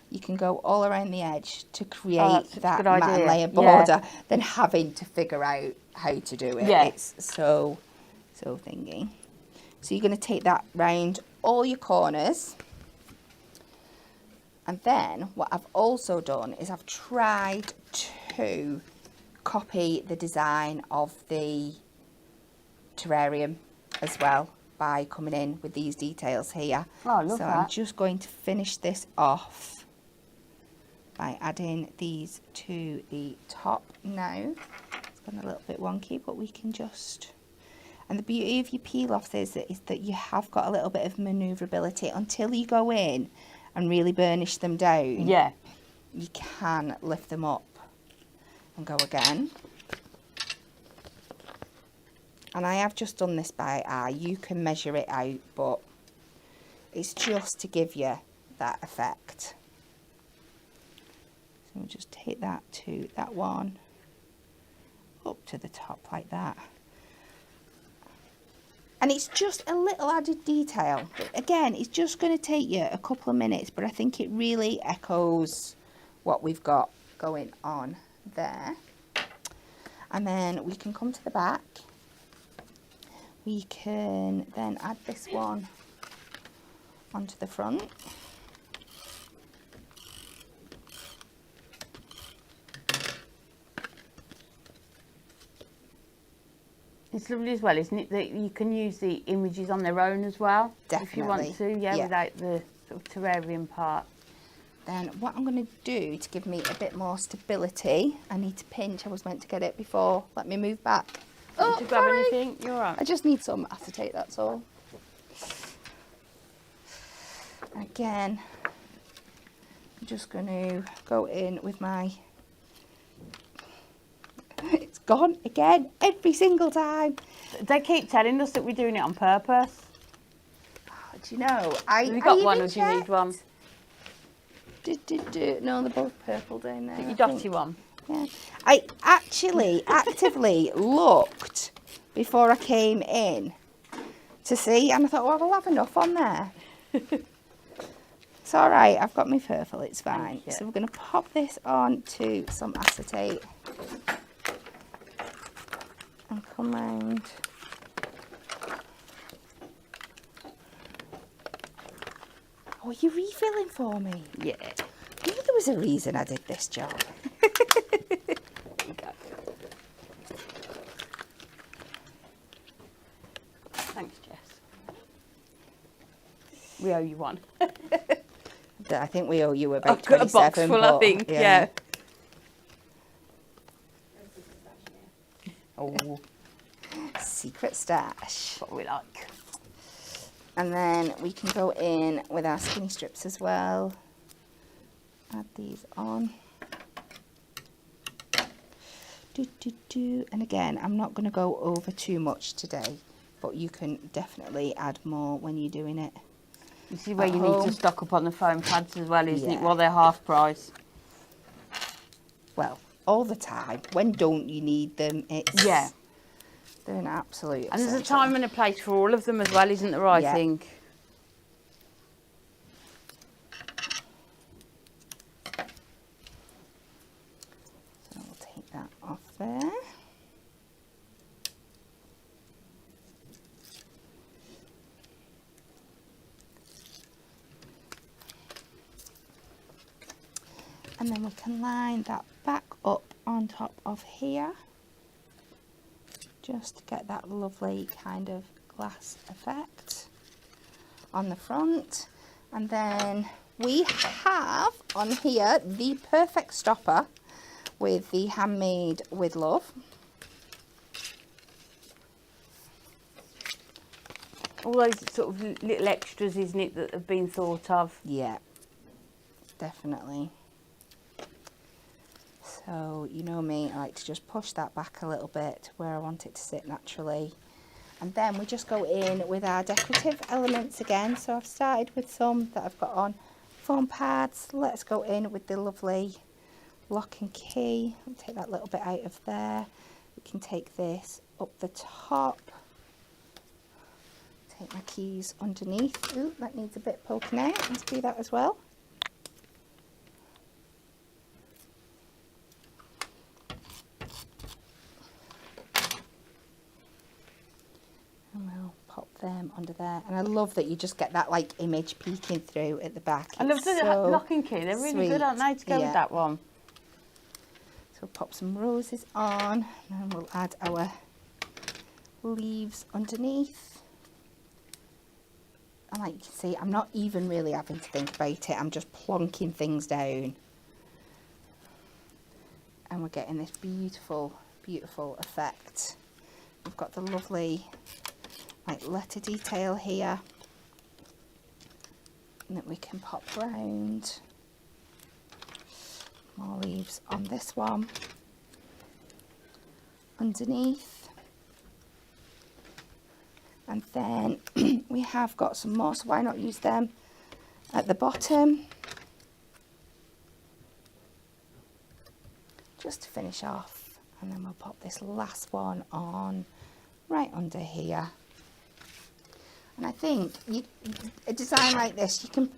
Speaker 3: you can go all around the edge to create that mat and layer border, than having to figure out how to do it.
Speaker 1: Yeah.
Speaker 3: It's so thingy. So you're going to take that round all your corners. And then what I've also done is I've tried to copy the design of the terrarium as well by coming in with these details here.
Speaker 1: Oh, I love
Speaker 3: so
Speaker 1: that.
Speaker 3: I'm just going to finish this off by adding these to the top now. It's gone a little bit wonky, but we can just... And the beauty of your peel-offs is that you have got a little bit of manoeuvrability until you go in and really burnish them down.
Speaker 1: Yeah.
Speaker 3: You can lift them up and go again. And I have just done this by eye. You can measure it out, but it's just to give you that effect. So we'll just take that to that one, up to the top like that. And it's just a little added detail. Again, it's just going to take you a couple of minutes, but I think it really echoes what we've got going on there. And then we can come to the back. We can then add this one onto the front.
Speaker 1: It's lovely as well, isn't it, that you can use the images on their own as well? If you want
Speaker 3: Definitely,
Speaker 1: to, yeah,
Speaker 3: yeah.
Speaker 1: without the sort of terrarium part.
Speaker 3: Then what I'm going to do to give me a bit more stability, I need to pinch. I was meant to get it before. Let me move back.
Speaker 1: Did you grab anything? You're right.
Speaker 3: I just need some acetate, that's all. Again, I'm just going to go in with my... It's gone again, every single time.
Speaker 1: They keep telling us that we're doing it on purpose.
Speaker 3: Oh, do you know,
Speaker 1: Have you got one
Speaker 3: even
Speaker 1: or do you need
Speaker 3: checked.
Speaker 1: one?
Speaker 3: No, they're both purple down there.
Speaker 1: Get
Speaker 3: I
Speaker 1: your dotty
Speaker 3: think.
Speaker 1: one.
Speaker 3: Yeah. I actually actively looked before I came in to see, and I thought, well, I'll have enough on there. It's all right, I've got my purple, it's fine.
Speaker 1: Thank you.
Speaker 3: So we're going to pop this on to some acetate and come round. Oh, are you refilling for me?
Speaker 1: Yeah.
Speaker 3: I knew there was a reason I did this job.
Speaker 1: There you go. Thanks, Jess. We owe you one.
Speaker 3: I think we owe you about
Speaker 1: I've got a
Speaker 3: 27.
Speaker 1: box full,
Speaker 3: but,
Speaker 1: I think. Yeah. Oh,
Speaker 3: Secret stash.
Speaker 1: what we like.
Speaker 3: And then we can go in with our skinny strips as well. Add these on. And again, I'm not going to go over too much today, but you can definitely add more when you're doing it.
Speaker 1: This is where you need to stock up on the foam pads as well, isn't it?
Speaker 3: Yeah.
Speaker 1: While they're half price.
Speaker 3: Well, all the time. When don't you need them? It's
Speaker 1: Yeah.
Speaker 3: They're an absolute
Speaker 1: And there's a
Speaker 3: essential.
Speaker 1: time and a place for all of them as well, isn't there, I
Speaker 3: Yeah.
Speaker 1: think?
Speaker 3: So we'll take that off there. And then we can line that back up on top of here, just to get that lovely kind of glass effect on the front. And then we have on here the perfect stopper with the Handmade with Love.
Speaker 1: All those sort of little extras, isn't it, that have been thought of.
Speaker 3: Yeah, definitely. So, you know me, I like to just push that back a little bit where I want it to sit naturally. And then we just go in with our decorative elements again. So I've started with some that I've got on foam pads. Let's go in with the lovely lock and key. I'll take that little bit out of there. We can take this up the top. Take my keys underneath. Ooh, that needs a bit poking out. Let's do that as well. And we'll pop them under there. And I love that you just get that like image peeking through at the back.
Speaker 1: I love
Speaker 3: It's
Speaker 1: the
Speaker 3: so
Speaker 1: lock and key. They're really good, aren't they, to go
Speaker 3: Yeah.
Speaker 1: with that one?
Speaker 3: So we'll pop some roses on, and then we'll add our leaves underneath. And like you can see, I'm not even really having to think about it. I'm just plonking things down. And we're getting this beautiful, beautiful effect. We've got the lovely like letter detail here. And that we can pop round. More leaves on this one. Underneath. And then we have got some more, so why not use them at the bottom? Just to finish off. And then we'll pop this last one on right under here. And I think a design like this, you can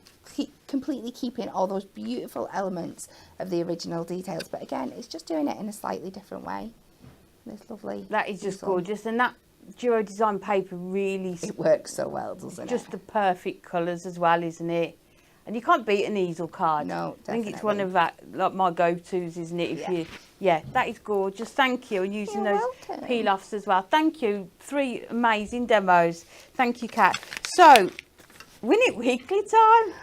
Speaker 3: completely keep in all those beautiful elements of the original details. But again, it's just doing it in a slightly different way. This lovely.
Speaker 1: That is just
Speaker 3: easel.
Speaker 1: gorgeous. And that Duo Design paper really
Speaker 3: It works so well, doesn't
Speaker 1: just
Speaker 3: it?
Speaker 1: the perfect colours as well, isn't it? And you can't beat an easel card.
Speaker 3: No,
Speaker 1: I think it's one
Speaker 3: definitely.
Speaker 1: of like my go-tos, isn't it?
Speaker 3: Yeah.
Speaker 1: Yeah, that is gorgeous. Thank you. And using
Speaker 3: You're
Speaker 1: those
Speaker 3: welcome.
Speaker 1: peel-offs as well. Thank you. 3 amazing demos. Thank you, Kat. So, Win It Weekly time.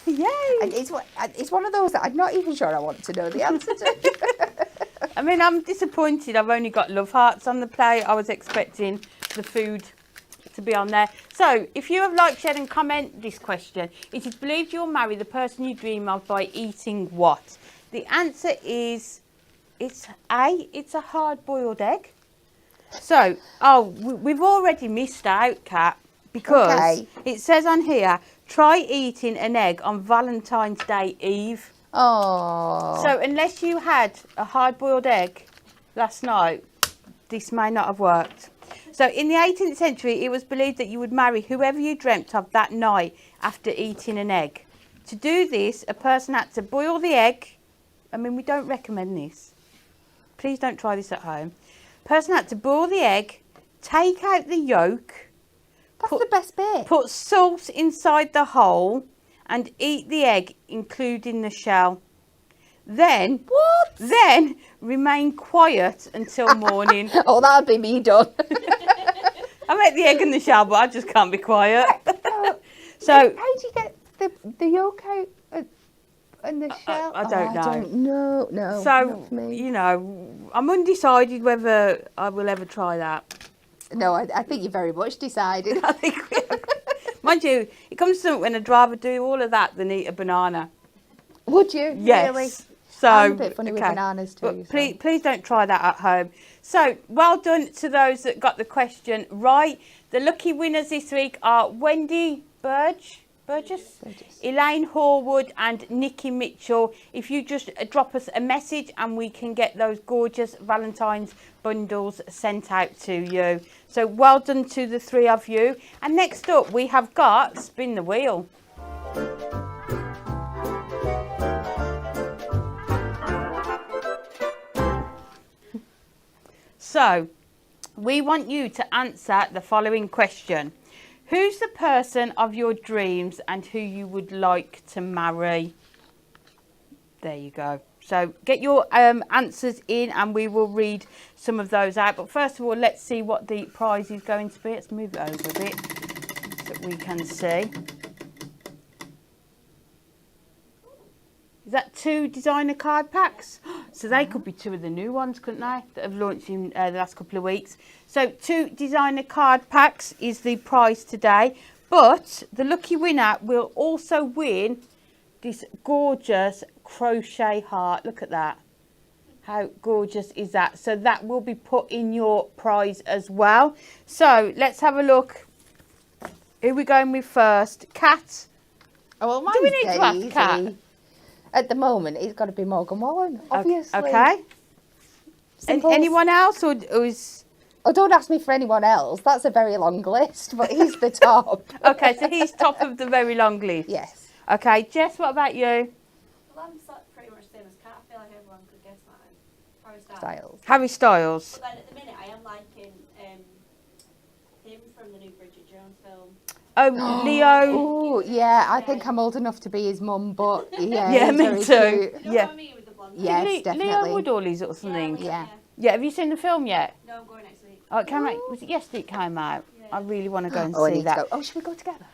Speaker 1: Yay!
Speaker 3: And it's one of those that I'm not even sure I want to know the answer to.
Speaker 1: I mean, I'm disappointed. I've only got love hearts on the plate. I was expecting the food to be on there. So, if you have liked, shared and comment this question, it is believed you'll marry the person you dream of by eating what? The answer is, it's a hard-boiled egg. So, we've already missed out, Kat, because
Speaker 3: Okay.
Speaker 1: it says on here, try eating an egg on Valentine's Day Eve.
Speaker 3: Oh.
Speaker 1: So unless you had a hard-boiled egg last night, this may not have worked. So in the 18th century, it was believed that you would marry whoever you dreamt of that night after eating an egg. To do this, a person had to boil the egg. I mean, we don't recommend this. Please don't try this at home. Person had to boil the egg, take out the yolk,
Speaker 3: That's the best bit.
Speaker 1: put salt inside the hole, and eat the egg, including the shell. Then, Then remain quiet until morning.
Speaker 3: Oh, that'd be me done.
Speaker 1: I make the egg and the shell, but I just can't be quiet. So
Speaker 3: how do you get the yolk out and the shell?
Speaker 1: I don't know.
Speaker 3: No,
Speaker 1: So,
Speaker 3: not for me.
Speaker 1: you know, I'm undecided whether I will ever try that.
Speaker 3: No, I think you're very much decided.
Speaker 1: I think we are. Mind you, it comes to something when I'd rather do all of that than eat a banana.
Speaker 3: Would you?
Speaker 1: Yes.
Speaker 3: Really?
Speaker 1: So,
Speaker 3: I'm a bit funny with bananas too.
Speaker 1: But please don't try that at home. So, well done to those that got the question right. The lucky winners this week are Wendy Burgess, Elaine Horwood and Nikki Mitchell. If you just drop us a message and we can get those gorgeous Valentine's bundles sent out to you. So well done to the three of you. And next up we have got Spin the Wheel. So we want you to answer the following question. Who's the person of your dreams and who you would like to marry? There you go. So get your answers in and we will read some of those out. But first of all, let's see what the prize is going to be. Let's move it over a bit so that we can see. Is that 2 designer card packs? So they could be 2 of the new ones, couldn't they? That have launched in the last couple of weeks. So 2 designer card packs is the prize today. But the lucky winner will also win this gorgeous crochet heart. Look at that. How gorgeous is that? So that will be put in your prize as well. So let's have a look. Who are we going with first? Kat?
Speaker 3: Oh, well, mine's
Speaker 1: Do we need to ask
Speaker 3: easy.
Speaker 1: Kat?
Speaker 3: At the moment, it's got to be Morgan Wallen, obviously.
Speaker 1: Okay. Anyone else or is...
Speaker 3: Oh, don't ask me for anyone else. That's a very long list, but he's the top.
Speaker 1: Okay, so he's top of the very long list.
Speaker 3: Yes.
Speaker 1: Okay, Jess, what about you?
Speaker 2: Well, I'm pretty much the same as Kat. I feel like everyone could guess mine. Harry Styles.
Speaker 1: Harry Styles.
Speaker 2: But then at the minute, I am liking him from the new Bridget Jones film.
Speaker 1: Oh, Leo.
Speaker 3: Oh, yeah. I think I'm old enough to be his mum, but yeah.
Speaker 1: Yeah,
Speaker 3: he's
Speaker 1: me
Speaker 3: very
Speaker 1: too.
Speaker 2: You know
Speaker 1: Yeah.
Speaker 2: what I mean with the blonde
Speaker 3: Yes,
Speaker 2: hair?
Speaker 3: definitely.
Speaker 1: Leo Woodall's or something.
Speaker 3: Yeah.
Speaker 1: Yeah, have you seen the film yet?
Speaker 2: No, I'm going next week.
Speaker 1: Oh, it came out, was it yesterday it came out?
Speaker 2: Yeah.
Speaker 1: I really want to go and
Speaker 3: Oh, I
Speaker 1: see
Speaker 3: need
Speaker 1: that.
Speaker 3: to go. Oh, should we go together?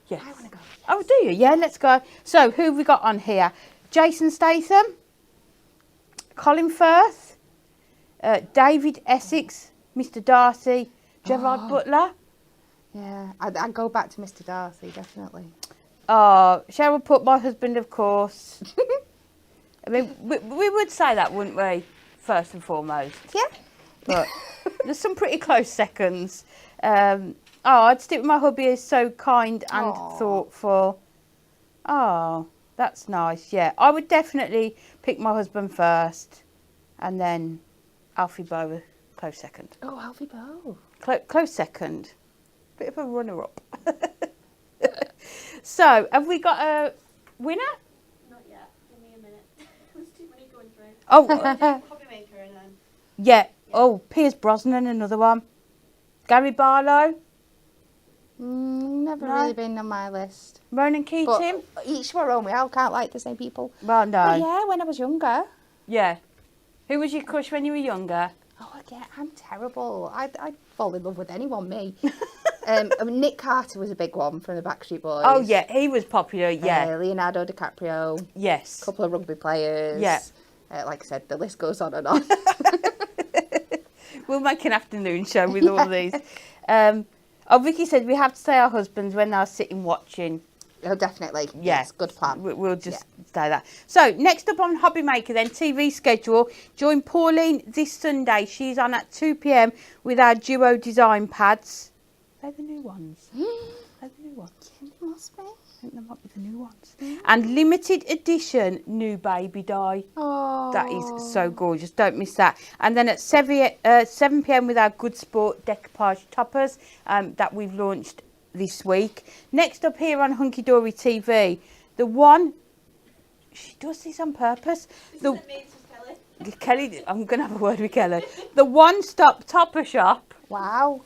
Speaker 1: Yes.
Speaker 3: I want to go.
Speaker 1: Oh, do you? Yeah, let's go. So, who have we got on here? Jason Statham, Colin Firth, David Essex, Mr. Darcy, Gerard Butler.
Speaker 3: Yeah, I'd go back to Mr. Darcy, definitely.
Speaker 1: Oh, Cheryl put my husband, of course. I mean, we would say that, wouldn't we? First and foremost.
Speaker 3: Yeah.
Speaker 1: But there's some pretty close seconds. I'd stick with my hubby. He's so kind and thoughtful. Oh, that's nice. Yeah, I would definitely pick my husband first, and then Alfie Bow, close second.
Speaker 3: Oh, Alfie Bow.
Speaker 1: Close second. Bit of a runner-up. So, have we got a winner?
Speaker 2: Not yet. Give me a minute. There's too many going through.
Speaker 1: Oh,
Speaker 2: Hobby maker and then.
Speaker 1: yeah. Oh, Piers Brosnan, another one. Gary Barlow.
Speaker 3: Never
Speaker 1: No.
Speaker 3: really been on my list.
Speaker 1: Ronan Keating.
Speaker 3: But each our own. We all can't like the same people.
Speaker 1: Well, no.
Speaker 3: But yeah, when I was younger.
Speaker 1: Yeah. Who was your crush when you were younger?
Speaker 3: Oh, again, I'm terrible. I'd fall in love with anyone, me. Nick Carter was a big one from the Backstreet Boys.
Speaker 1: Oh, yeah, he was popular, yeah.
Speaker 3: Leonardo DiCaprio.
Speaker 1: Yes.
Speaker 3: A couple of rugby players.
Speaker 1: Yeah.
Speaker 3: Like I said, the list goes on and on.
Speaker 1: We'll make an afternoon show with all these. Vicky said we have to say our husbands when they're sitting watching.
Speaker 3: Oh, definitely.
Speaker 1: Yeah.
Speaker 3: Yes, good plan.
Speaker 1: We'll just say that. So, next up on Hobby Maker then, TV schedule. Join Pauline this Sunday. She's on at 2 p.m. with our duo design pads. They're the new ones. They're the new ones.
Speaker 3: Yeah, they must be.
Speaker 1: I think they might be the new ones. And limited edition new baby dye.
Speaker 3: Oh.
Speaker 1: That is so gorgeous. Don't miss that. And then at 7 p.m. with our Good Sport decoupage toppers that we've launched this week. Next up here on Hunkydory TV, the one... She does this on purpose.
Speaker 2: This isn't me, this is Kelly.
Speaker 1: Kelly, I'm going to have a word with Kelly. The one-stop topper shop
Speaker 3: Wow.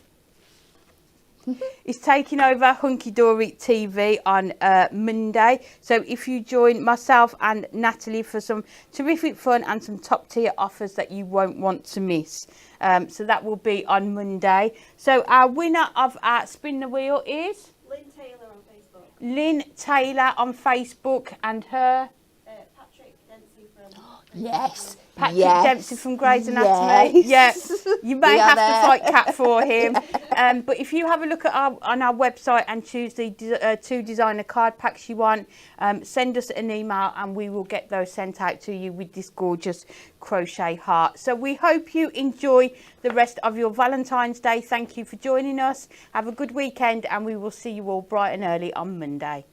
Speaker 1: is taking over Hunkydory TV on Monday. So if you join myself and Natalie for some terrific fun and some top tier offers that you won't want to miss. So that will be on Monday. So our winner of our Spin the Wheel is...
Speaker 2: Lynn Taylor on Facebook.
Speaker 1: Lynn Taylor on Facebook, and her
Speaker 2: Patrick Dempsey from
Speaker 3: Yes.
Speaker 1: Patrick
Speaker 3: yes.
Speaker 1: Dempsey from Grey's Anatomy.
Speaker 3: Yes.
Speaker 1: Yeah, you may
Speaker 3: We are
Speaker 1: have to
Speaker 3: there.
Speaker 1: fight cat for him. But if you have a look at on our website and choose the 2 designer card packs you want, send us an email and we will get those sent out to you with this gorgeous crochet heart. So we hope you enjoy the rest of your Valentine's Day. Thank you for joining us. Have a good weekend and we will see you all bright and early on Monday.